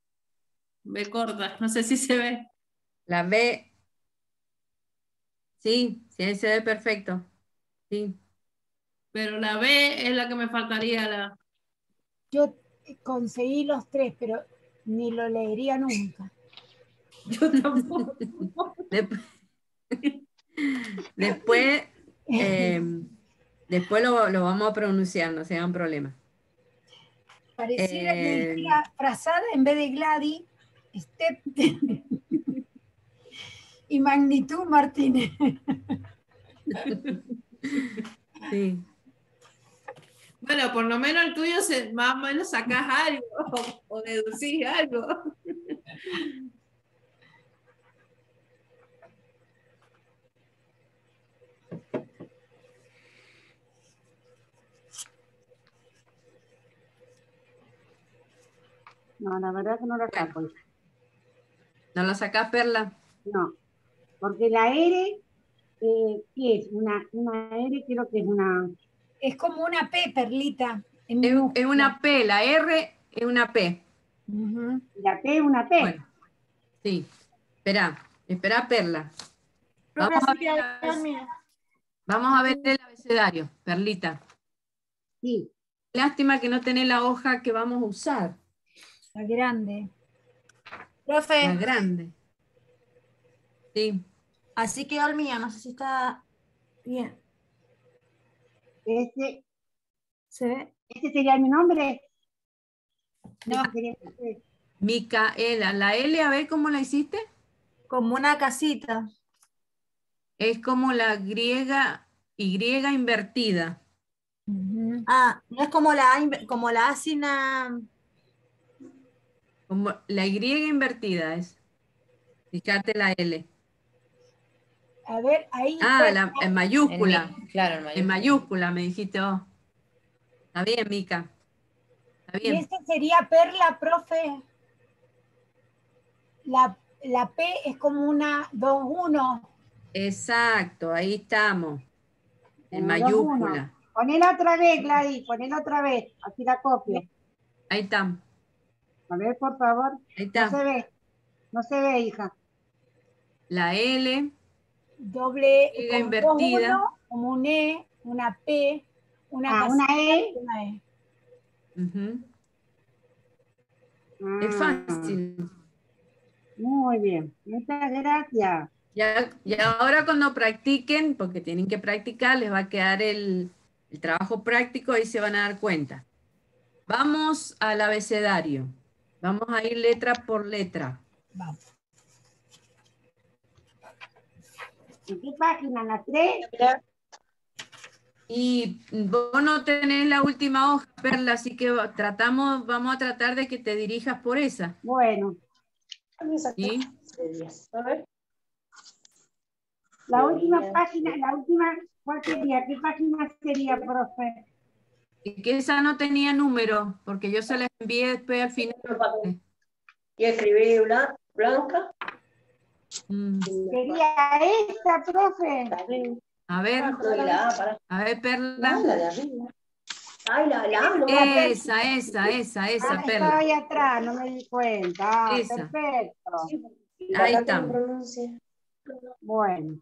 B corta, no sé si se ve. La B. Sí, ahí se ve perfecto. Sí. Pero la B es la que me faltaría. Yo conseguí los 3, pero ni lo leería nunca. Yo tampoco. Después lo vamos a pronunciar, no se hagan problema. Pareciera que dijera frazada en vez de Gladys, Step y Magnitud Martínez. Sí. Bueno, por lo menos el tuyo más o menos sacás algo o deducís algo. No, la verdad que no la saco. ¿No la sacás, Perla? No, porque la R, ¿qué es? Una R creo que es una... Es como una P, Perlita. Es una P, la R es una P. La P es una P. Bueno, sí. Espera, Perla. Vamos a ver el abecedario, Perlita. Sí. Lástima que no tenés la hoja que vamos a usar. La grande. Profe. La grande. Sí. Así quedó el mío, no sé si está bien. ¿Este ¿Se ve? ¿Este sería mi nombre? No. Micaela. La L, a ver cómo la hiciste. Como una casita. Es como la griega, Y invertida. Ah, no es como la A sin la... Como la Y invertida es. Fíjate la L. A ver, ahí. En mayúscula. Claro, en mayúscula me dijiste, oh. Está bien, Mica. Está bien. Y este sería Perla, profe. La P es como una 2-1. Exacto, ahí estamos. En Una, mayúscula. Ponela otra vez, Gladys, ponela otra vez. Aquí la copio. Ahí está. A ver, por favor. Ahí está. No se ve, hija. La L. Doble Y invertida. Como un E, una P, una E. Una E. Es fácil. Muy bien. Muchas gracias. Y ahora cuando practiquen, porque tienen que practicar, les va a quedar el trabajo práctico y se van a dar cuenta. Vamos al abecedario. Vamos a ir letra por letra. Vamos. ¿En qué página? ¿La 3? Y vos no tenés la última hoja, Perla, así que vamos a tratar de que te dirijas por esa. Bueno. ¿Sí? A ver. La última página, ¿cuál sería? ¿Qué página sería, profe? Y que esa no tenía número, porque yo se la envié después al final. Y escribí blanca. Sería esta, profe. A ver, Perla. La de arriba. Ay, no. Esa, Perla. Estaba ahí atrás, no me di cuenta. Esa. Perfecto. Ahí estamos. Bueno.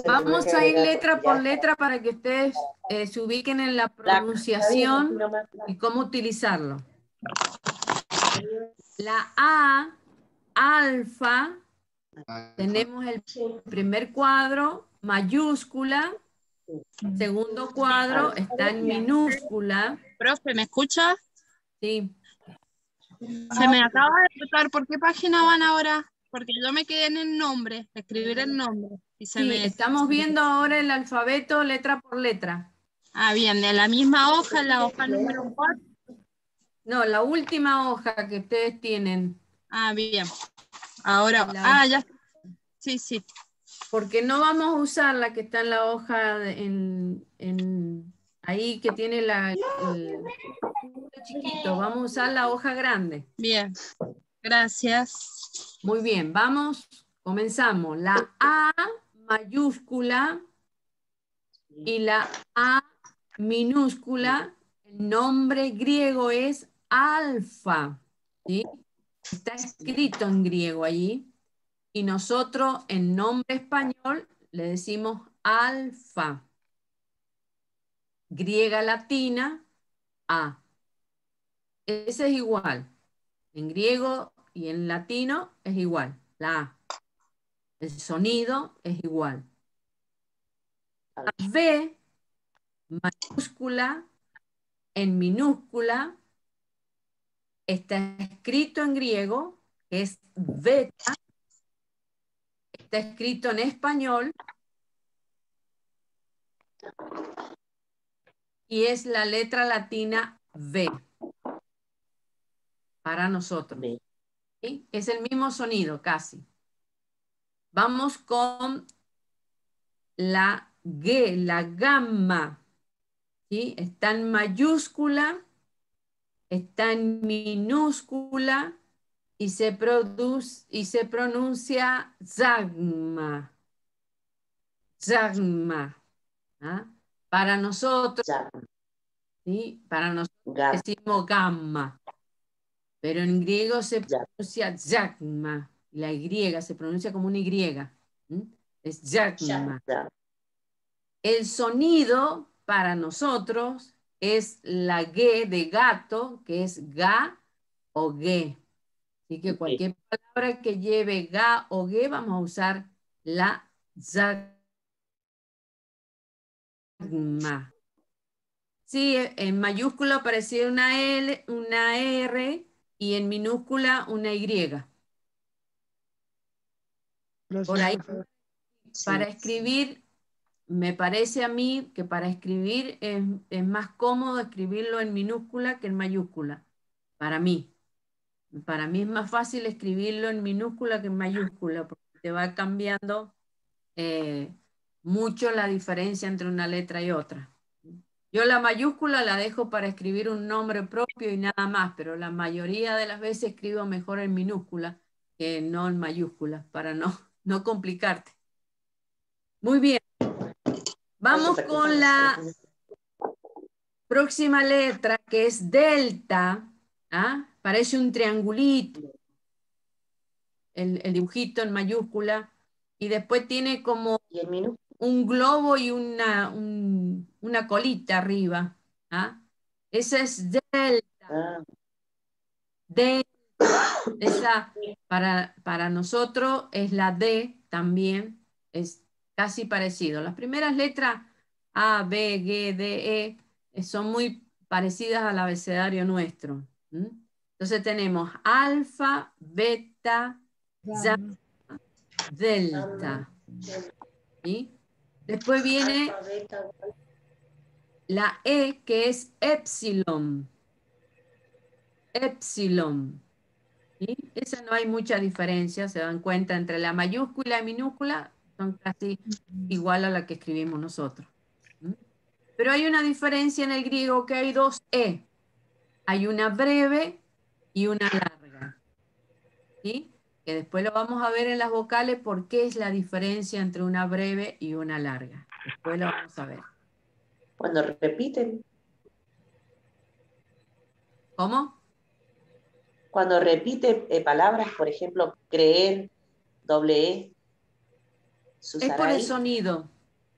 Vamos a ir letra por letra para que ustedes se ubiquen en la pronunciación y cómo utilizarlo. La A, alfa, tenemos el primer cuadro, mayúscula. Segundo cuadro está en minúscula. Profe, ¿me escucha? Sí. Se me acaba de notar, ¿por qué página van ahora? Porque yo me quedé en el nombre, escribir el nombre. Y estamos viendo ahora el alfabeto letra por letra. Ah, bien, de la misma hoja, la hoja número 4. No, la última hoja que ustedes tienen. Ah, bien. Ahora, ya. Sí, sí. Porque no vamos a usar la que está en la hoja ahí que tiene el chiquito. Vamos a usar la hoja grande. Bien, gracias. Muy bien, vamos, comenzamos. La A mayúscula y la A minúscula, el nombre griego es alfa, ¿sí? Está escrito en griego allí. Y nosotros en nombre español le decimos alfa. Griega latina, A. Ese es igual. En griego y en latino es igual, la A. El sonido es igual. La V mayúscula en minúscula está escrito en griego, que es beta. Está escrito en español y es la letra latina V para nosotros. ¿Sí? Es el mismo sonido casi. Vamos con la G, la gamma. ¿Sí? Está en mayúscula, está en minúscula y se pronuncia zagma. Zagma. ¿Ah? Para nosotros, ¿sí? Para nosotros decimos gamma, pero en griego se pronuncia zagma. La Y se pronuncia como una Y. Es zagma. El sonido para nosotros es la G de gato, que es ga o ge. Así que cualquier palabra que lleve ga o ge, vamos a usar la zagma. Sí, en mayúscula aparecía una L, una R y en minúscula una Y. Por ahí, para escribir, me parece a mí que para escribir es más cómodo escribirlo en minúscula que en mayúscula. Para mí. Para mí es más fácil escribirlo en minúscula que en mayúscula, porque te va cambiando mucho la diferencia entre una letra y otra. Yo la mayúscula la dejo para escribir un nombre propio y nada más, pero la mayoría de las veces escribo mejor en minúscula que no en mayúscula, para no complicarte. Muy bien. Vamos con la próxima letra, que es delta. ¿Ah? Parece un triangulito, el dibujito en mayúscula, y después tiene como un globo y una colita arriba. ¿Ah? Esa es delta. Delta. Esa para nosotros es la D también, es casi parecido. Las primeras letras A, B, G, D, E son muy parecidas al abecedario nuestro. Entonces tenemos alfa, beta, gamma, delta. ¿Sí? Después viene la E, que es epsilon. Epsilon. ¿Sí? Esa no hay mucha diferencia, se dan cuenta, entre la mayúscula y la minúscula, son casi igual a la que escribimos nosotros. ¿Mm? Pero hay una diferencia en el griego, que hay dos E. Hay una breve y una larga. ¿Sí? Que después lo vamos a ver en las vocales, por qué es la diferencia entre una breve y una larga. Después lo vamos a ver. Cuando repiten. ¿Cómo? Cuando repite palabras, por ejemplo, creer, doble E, ¿se Es usará por el ahí? sonido,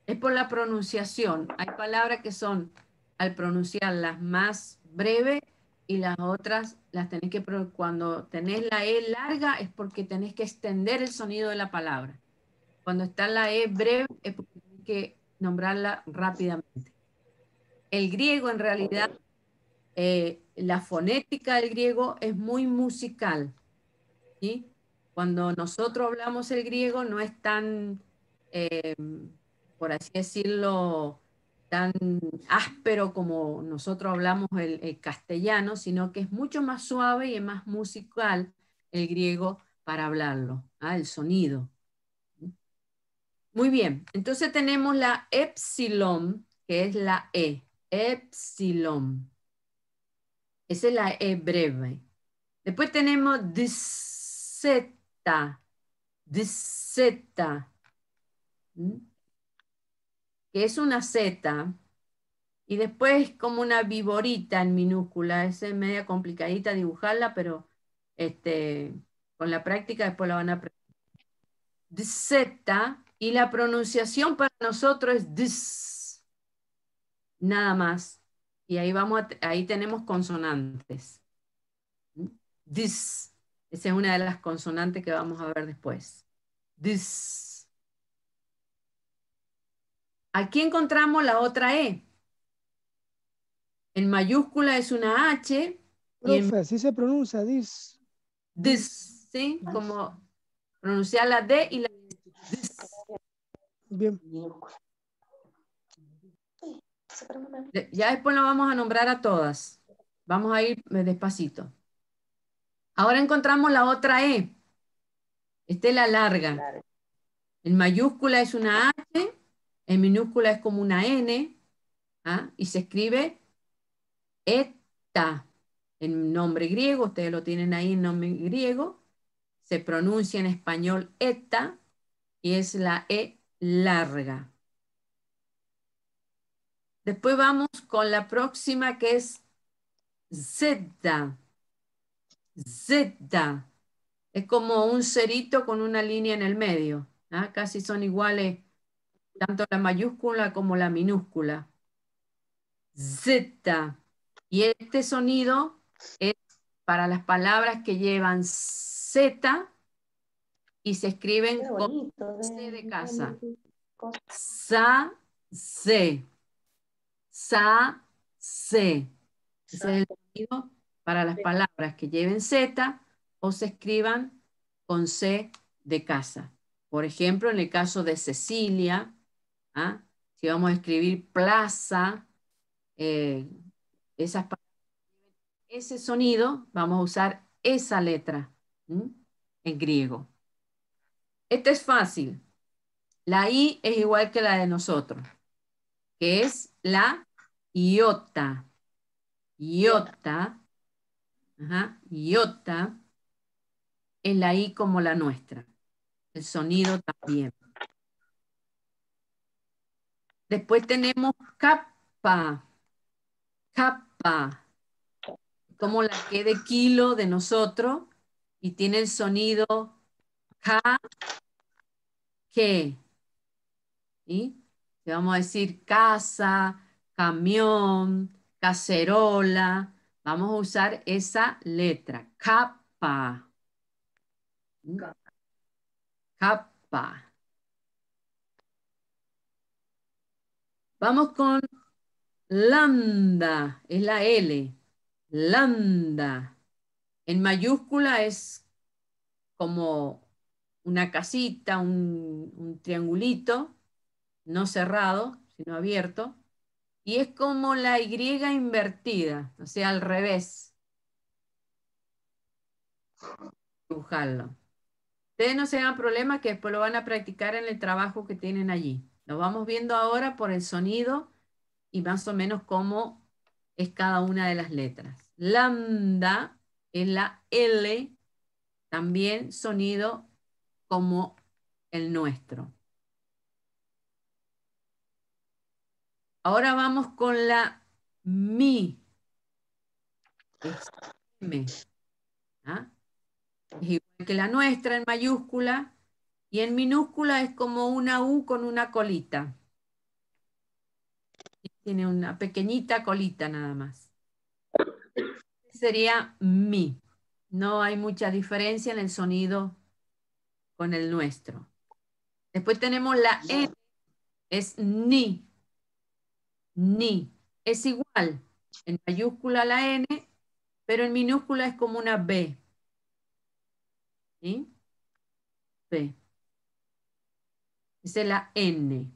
es por la pronunciación. Hay palabras que son, al pronunciarlas, más breve, y las otras las tenés que, cuando tenés la E larga es porque tenés que extender el sonido de la palabra. Cuando está la E breve es porque tenés que nombrarla rápidamente. El griego, en realidad, la fonética del griego es muy musical, ¿sí? Cuando nosotros hablamos el griego no es tan, por así decirlo, tan áspero como nosotros hablamos el castellano, sino que es mucho más suave y es más musical el griego para hablarlo, el sonido. Muy bien, entonces tenemos la epsilon, que es la E, epsilon. Esa es la E breve. Después tenemos dzeta, dzeta, que es una Z, y después como una viborita en minúscula. Es media complicadita dibujarla, pero con la práctica después la van a aprender. Dzeta, y la pronunciación para nosotros es ds, nada más. Y ahí, ahí tenemos consonantes. Dis, esa es una de las consonantes que vamos a ver después. Dis. Aquí encontramos la otra E. En mayúscula es una H. Profe, así se pronuncia, dis. Dis, ¿sí? Como pronunciar la D y la dis. Bien. Ya después lo vamos a nombrar a todas. Vamos a ir despacito. Ahora encontramos la otra E. Esta es la larga. En mayúscula es una H, en minúscula es como una N, y se escribe eta. En nombre griego, ustedes lo tienen ahí en nombre griego, se pronuncia en español eta y es la E larga. Después vamos con la próxima, que es zeta. Zeta. Es como un cerito con una línea en el medio. Casi son iguales tanto la mayúscula como la minúscula. Zeta. Y este sonido es para las palabras que llevan Z y se escriben con C de casa. Sa, se. Sa, se. Ese es el sonido para las palabras que lleven Z o se escriban con C de casa. Por ejemplo, en el caso de Cecilia, si vamos a escribir plaza, esas palabras, ese sonido, vamos a usar esa letra en griego. Esto es fácil. La I es igual que la de nosotros, que es la iota. Iota. Iota es la I como la nuestra. El sonido también. Después tenemos kappa. Kappa. Como la que de kilo de nosotros y tiene el sonido K, que. ¿Sí? Si vamos a decir casa, camión, cacerola, vamos a usar esa letra. Kappa. Kappa. Vamos con lambda, es la L. Lambda. En mayúscula es como una casita, un triangulito, no cerrado, sino abierto, y es como la Y invertida, o sea, al revés. Dibujarlo. Ustedes no se hagan problema que después lo van a practicar en el trabajo que tienen allí. Lo vamos viendo ahora por el sonido y más o menos cómo es cada una de las letras. Lambda es la L, también sonido como el nuestro. Ahora vamos con la Mi. Es M. ¿Ah? Es igual que la nuestra en mayúscula y en minúscula es como una U con una colita. Tiene una pequeñita colita nada más. Sería Mi. No hay mucha diferencia en el sonido con el nuestro. Después tenemos la N, es Ni. Ni. Es igual en mayúscula la N, pero en minúscula es como una B. ¿Sí? B. Esa es la N.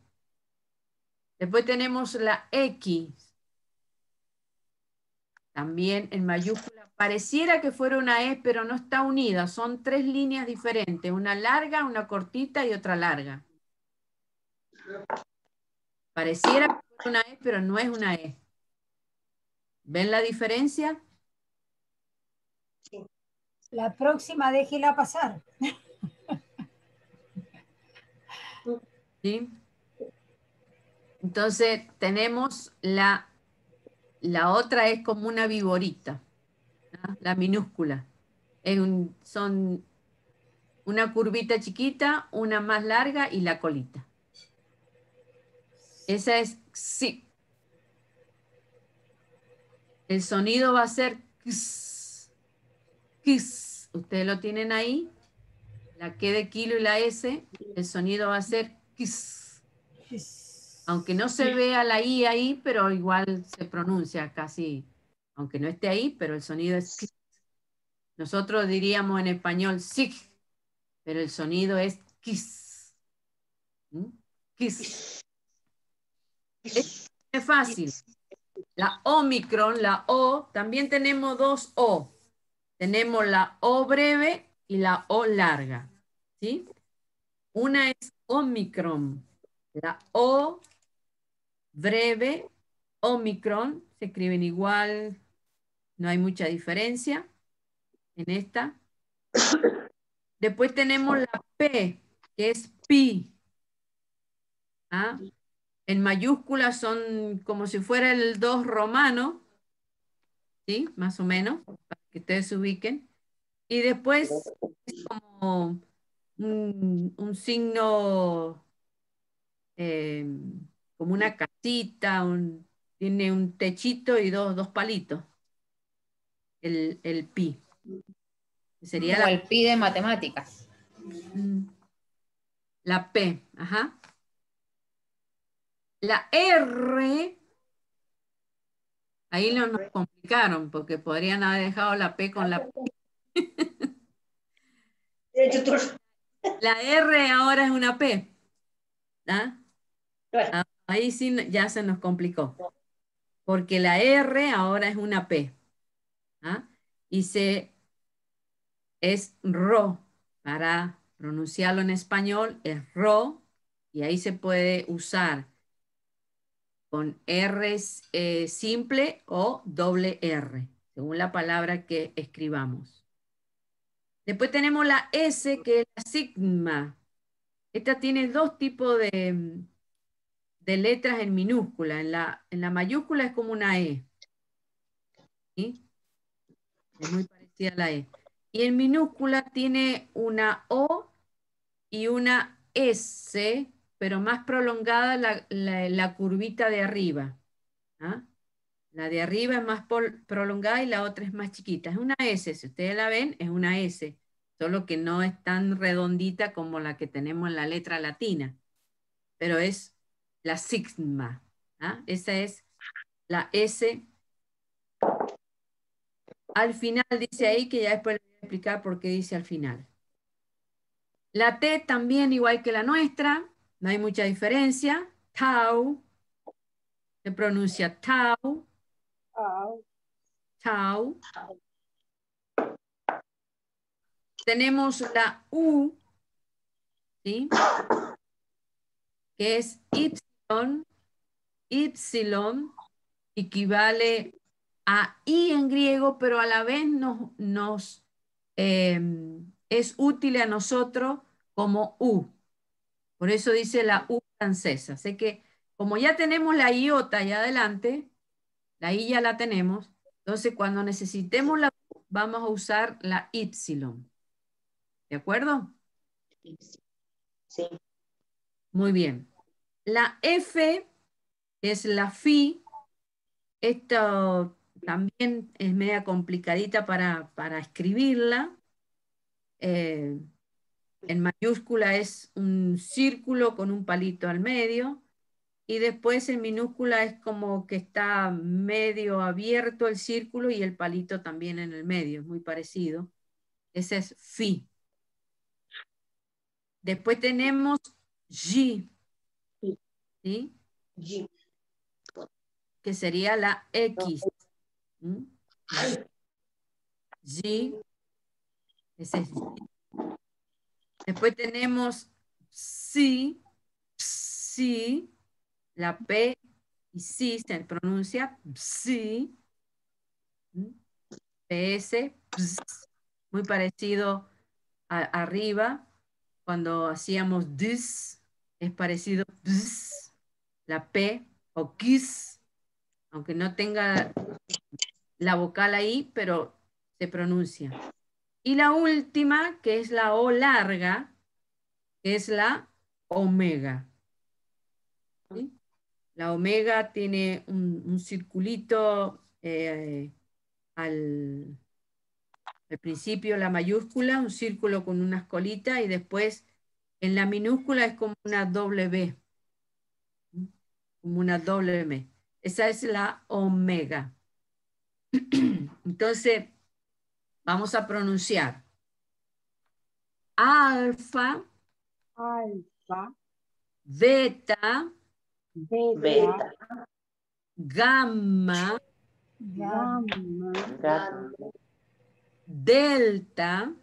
Después tenemos la X. También en mayúscula. Pareciera que fuera una E, pero no está unida. Son tres líneas diferentes. Una larga, una cortita y otra larga. Pareciera que fuera una E, pero no es una E. ¿Ven la diferencia? La próxima déjela pasar. ¿Sí? Entonces tenemos la otra es como una viborita, ¿no? La minúscula. Son una curvita chiquita, una más larga y la colita. Esa es sí. El sonido va a ser ks, ks. Ustedes lo tienen ahí. La Q de kilo y la S. El sonido va a ser ks. Aunque no se vea la I ahí, pero igual se pronuncia casi, aunque no esté ahí, pero el sonido es ks. Nosotros diríamos en español sig, pero el sonido es kiss. Kiss. Es fácil. La Omicron, la O, también tenemos dos O. Tenemos la O breve y la O larga. ¿Sí? Una es Omicron. La O breve, Omicron, se escriben igual, no hay mucha diferencia en esta. Después tenemos la P, que es Pi. ¿Ah? En mayúsculas son como si fuera el 2 romano, ¿sí? Más o menos, para que ustedes se ubiquen. Y después es como un signo, como una casita, tiene un techito y dos palitos, el pi. Sería Como el pi de matemáticas. La P, ajá. La R, ahí nos complicaron porque podrían haber dejado la P con la P. La R ahora es una P. ¿Ah? Ahí sí ya se nos complicó. Porque la R ahora es una P. ¿Ah? Y es ro. Para pronunciarlo en español es ro. Y ahí se puede usar con R simple o doble R, según la palabra que escribamos. Después tenemos la S, que es la sigma. Esta tiene dos tipos de letras en minúscula. En la mayúscula es como una E. ¿Sí? Es muy parecida a la E. Y en minúscula tiene una O y una S, pero más prolongada la curvita de arriba. ¿Ah? La de arriba es más prolongada y la otra es más chiquita. Es una S, si ustedes la ven, es una S, solo que no es tan redondita como la que tenemos en la letra latina, pero es la sigma. ¿Ah? Esa es la S. Al final dice ahí, que ya después les voy a explicar por qué dice al final. La T también igual que la nuestra, no hay mucha diferencia. Tau, se pronuncia tau. Tau. Tenemos la U, ¿sí? Que es Y. Y equivale a I en griego, pero a la vez es útil a nosotros como U. Por eso dice la U francesa. Sé que como ya tenemos la iota allá adelante, la I ya la tenemos, entonces cuando necesitemos la U, vamos a usar la Y. ¿De acuerdo? Sí. Muy bien. La F es la Fi. Esto también es media complicadita para escribirla. En mayúscula es un círculo con un palito al medio. Y después en minúscula es como que está medio abierto el círculo y el palito también en el medio. Es muy parecido. Ese es Fi. Después tenemos G. ¿Sí? G. Que sería la X. G. Ese es G. Después tenemos Psi. Psi. La P y Si se pronuncia Psi. PS. Ps. Muy parecido arriba. Cuando hacíamos dis, es parecido ps. La P o kiss. Aunque no tenga la vocal ahí, pero se pronuncia. Y la última, que es la O larga, que es la omega. ¿Sí? La omega tiene un circulito al principio, la mayúscula, un círculo con unas colitas, y después en la minúscula es como una W. Como una W. Esa es la omega. Entonces, vamos a pronunciar alfa, beta, gamma, delta,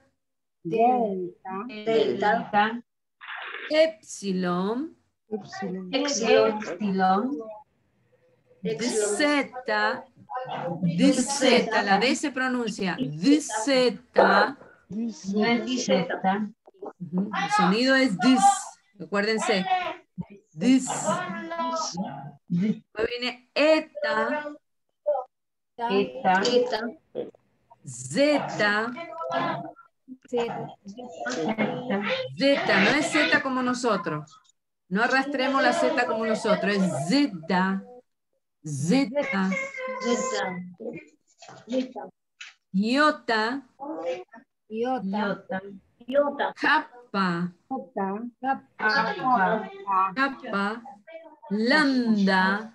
epsilon, zeta, la D se pronuncia zeta. El sonido es dis, acuérdense. Dis. Después viene eta, zeta. Zeta, no es zeta como nosotros. No arrastremos la zeta como nosotros, es zeta. Zeta. Iota. Kappa. Kappa. Lambda.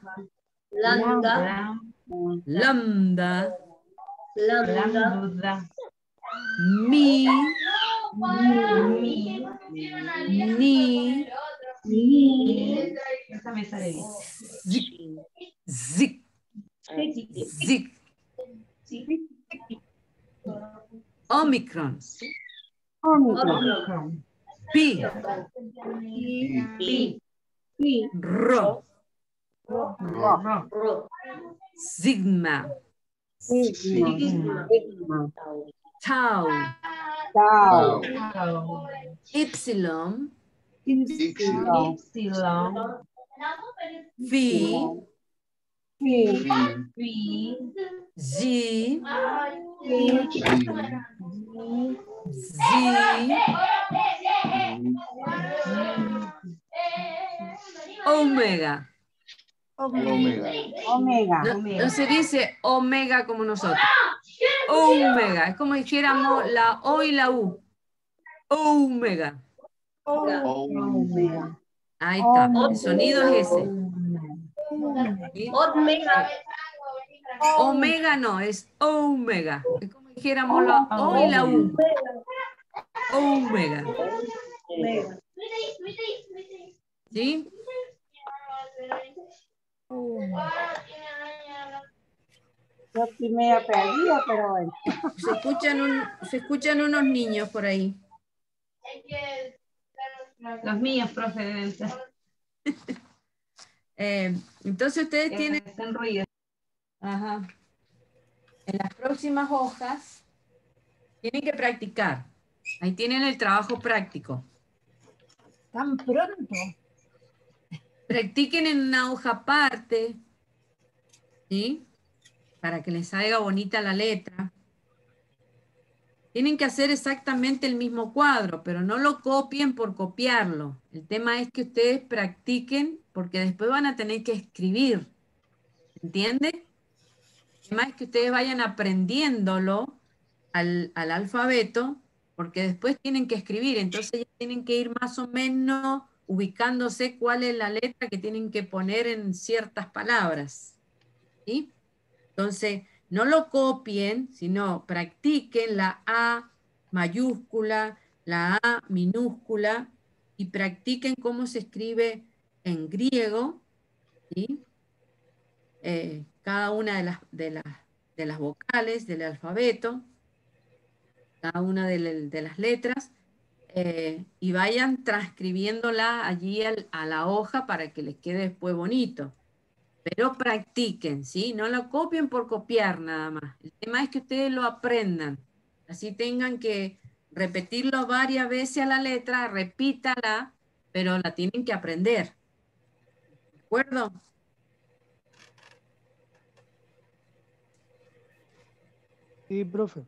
Mi. Ni. Zig. Omicron. Pi. Rho. Sigma. Tau. Epsilon. Phi. G. Omega. No se dice omega como nosotros. Omega. Es como dijéramos la O y la U. Omega. Ahí está. El sonido es ese. ¿Sí? Omega no, es omega. Es como dijéramos la O y la U. Omega. ¿Sí? Yo estoy medio perdida, pero bueno. Se escuchan unos niños por ahí. Los míos, profe, deben ser. Entonces ustedes tienen... Hacen ruido. Ajá. En las próximas hojas tienen que practicar. Ahí tienen el trabajo práctico. Tan pronto. Practiquen en una hoja aparte, ¿sí? Para que les salga bonita la letra. Tienen que hacer exactamente el mismo cuadro, pero no lo copien por copiarlo. El tema es que ustedes practiquen porque después van a tener que escribir. ¿Entienden? El tema es que ustedes vayan aprendiéndolo al alfabeto porque después tienen que escribir. Entonces ya tienen que ir más o menos ubicándose cuál es la letra que tienen que poner en ciertas palabras. ¿Sí? Entonces, no lo copien, sino practiquen la A mayúscula, la A minúscula, y practiquen cómo se escribe en griego, ¿sí? Cada una de las vocales del alfabeto, cada una de las letras, y vayan transcribiéndola allí a la hoja para que les quede después bonito. Pero practiquen, ¿sí? No lo copien por copiar nada más. El tema es que ustedes lo aprendan. Así tengan que repetirlo varias veces a la letra, repítala, pero la tienen que aprender. ¿De acuerdo? Sí, profe.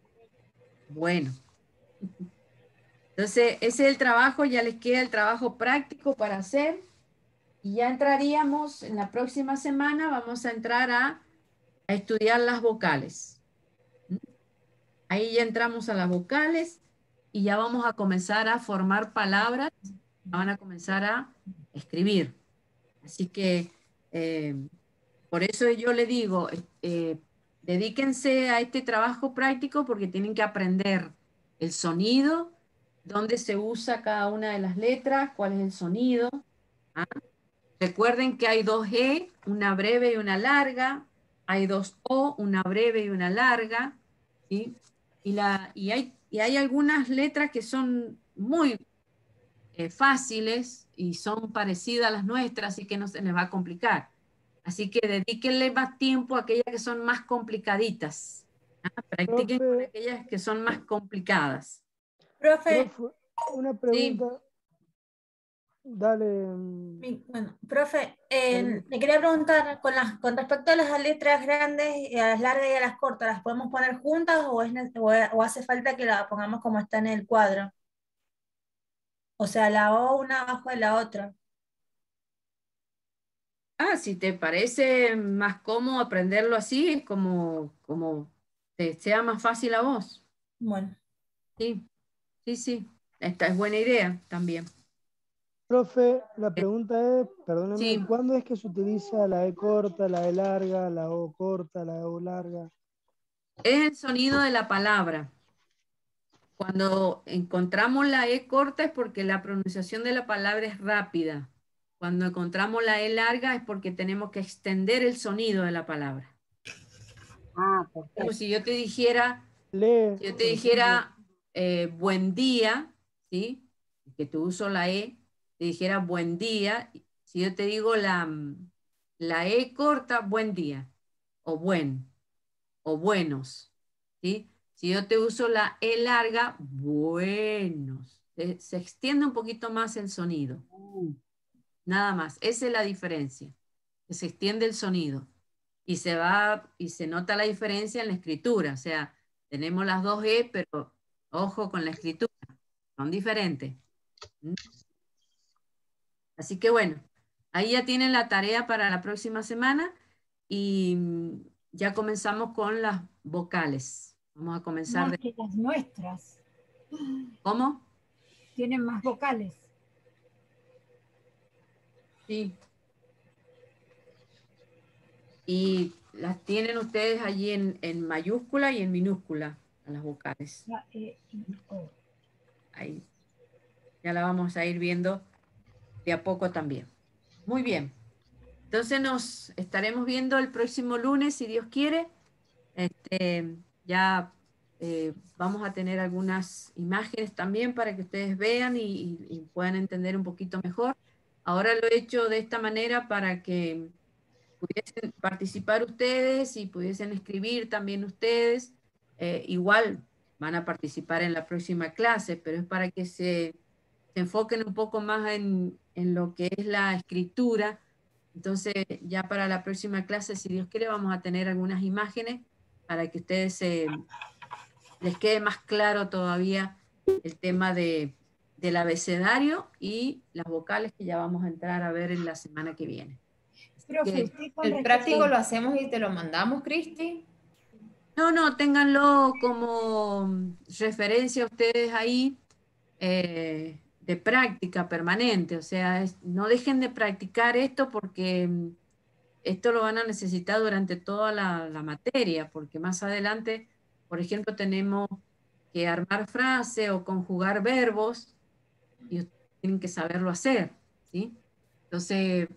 Bueno. Entonces, ese es el trabajo, ya les queda el trabajo práctico para hacer. Y ya entraríamos, en la próxima semana, vamos a entrar a estudiar las vocales. Ahí ya entramos a las vocales y ya vamos a comenzar a formar palabras, van a comenzar a escribir. Así que por eso yo le digo, dedíquense a este trabajo práctico porque tienen que aprender el sonido, dónde se usa cada una de las letras, cuál es el sonido. ¿Ah? Recuerden que hay dos E, una breve y una larga, hay dos O, una breve y una larga, ¿sí? Y hay algunas letras que son muy fáciles y son parecidas a las nuestras, así que no se les va a complicar. Así que dedíquenle más tiempo a aquellas que son más complicaditas. ¿Ah? Practiquen con Profe, aquellas que son más complicadas. Profe, una Sí. pregunta. Dale. Bueno, profe, Marilyn. le quería preguntar con respecto a las letras grandes, a las largas y a las cortas, ¿las podemos poner juntas o hace falta que la pongamos como está en el cuadro? O sea, la O una abajo de la otra. Ah, si te parece más cómodo aprenderlo así, es como te sea más fácil a vos. Bueno. Sí, sí, sí. Esta es buena idea también. Profe, la pregunta es, perdóneme, Sí. ¿cuándo es que se utiliza la E corta, la E larga, la O corta, la O larga? Es el sonido de la palabra. Cuando encontramos la E corta es porque la pronunciación de la palabra es rápida. Cuando encontramos la E larga es porque tenemos que extender el sonido de la palabra. Ah, perfecto. Como si yo te dijera, buen día, ¿sí? Que tú uso la E, te dijera buen día. Si yo te digo la E corta, buen día, o buen, o buenos, ¿sí? Si yo te uso la E larga, buenos. Se extiende un poquito más el sonido. Nada más. Esa es la diferencia. Que se extiende el sonido. Y se nota la diferencia en la escritura. O sea, tenemos las dos E, pero ojo con la escritura. Son diferentes. ¿Mm? Así que bueno, ahí ya tienen la tarea para la próxima semana y ya comenzamos con las vocales. Vamos a comenzar Más que las nuestras. ¿Cómo? Tienen más vocales. Sí. Y las tienen ustedes allí en mayúscula y en minúscula, a las vocales. La E y O. Ahí. ya la vamos a ir viendo de a poco también. Muy bien. Entonces nos estaremos viendo el próximo lunes, si Dios quiere. Ya vamos a tener algunas imágenes también para que ustedes vean y puedan entender un poquito mejor. Ahora lo he hecho de esta manera para que pudiesen participar ustedes y pudiesen escribir también ustedes. Igual van a participar en la próxima clase, pero es para que se enfoquen un poco más en lo que es la escritura. Entonces, ya para la próxima clase, si Dios quiere, vamos a tener algunas imágenes para que ustedes les quede más claro todavía el tema del abecedario y las vocales que ya vamos a entrar a ver en la semana que viene. Profe, usted con el práctico lo hacemos y te lo mandamos, Cristi. No, ténganlo como referencia ustedes ahí, de práctica permanente. O sea, no dejen de practicar esto porque esto lo van a necesitar durante toda la materia, porque más adelante, por ejemplo, tenemos que armar frases o conjugar verbos y ustedes tienen que saberlo hacer, ¿sí? Entonces,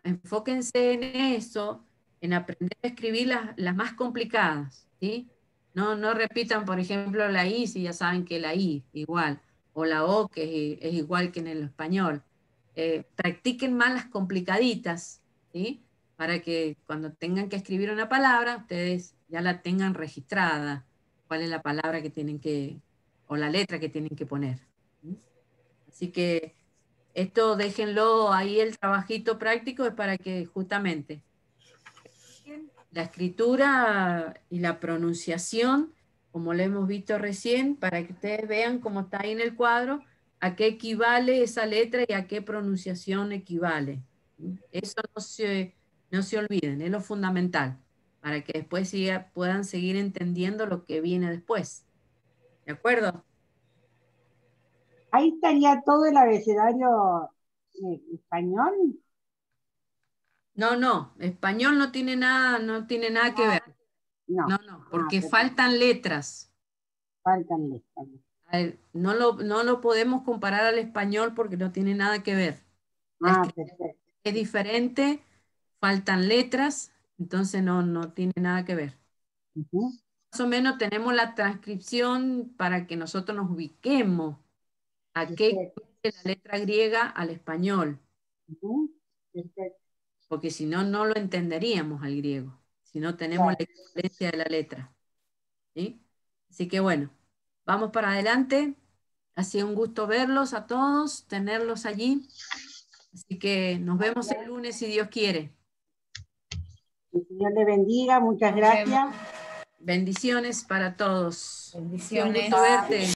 enfóquense en eso, en aprender a escribir las más complicadas, ¿sí? No repitan, por ejemplo, la I, si ya saben que la I igual, o la O, que es igual que en el español. Practiquen más las complicaditas, ¿sí? Para que cuando tengan que escribir una palabra, ustedes ya la tengan registrada, cuál es la palabra que tienen que, o la letra que tienen que poner. ¿Sí? Así que esto déjenlo ahí, el trabajito práctico es para que justamente la escritura y la pronunciación, como lo hemos visto recién, para que ustedes vean cómo está ahí en el cuadro, a qué equivale esa letra y a qué pronunciación equivale. Eso no se olviden, es lo fundamental, para que después puedan seguir entendiendo lo que viene después. ¿De acuerdo? Ahí estaría todo el abecedario español. No, español no tiene nada que ver. No, porque faltan letras. Faltan letras. No lo podemos comparar al español porque no tiene nada que ver. La escritura es diferente, faltan letras, entonces no tiene nada que ver. Más o menos tenemos la transcripción para que nosotros nos ubiquemos a qué es la letra griega al español. Porque si no, no lo entenderíamos al griego, si no tenemos la equivalencia de la letra. ¿Sí? Así que bueno, vamos para adelante. Ha sido un gusto verlos a todos, tenerlos allí. Así que nos vemos el lunes si Dios quiere. Que el Señor le bendiga, muchas gracias. Bendiciones para todos. Bendiciones. Un gusto verte.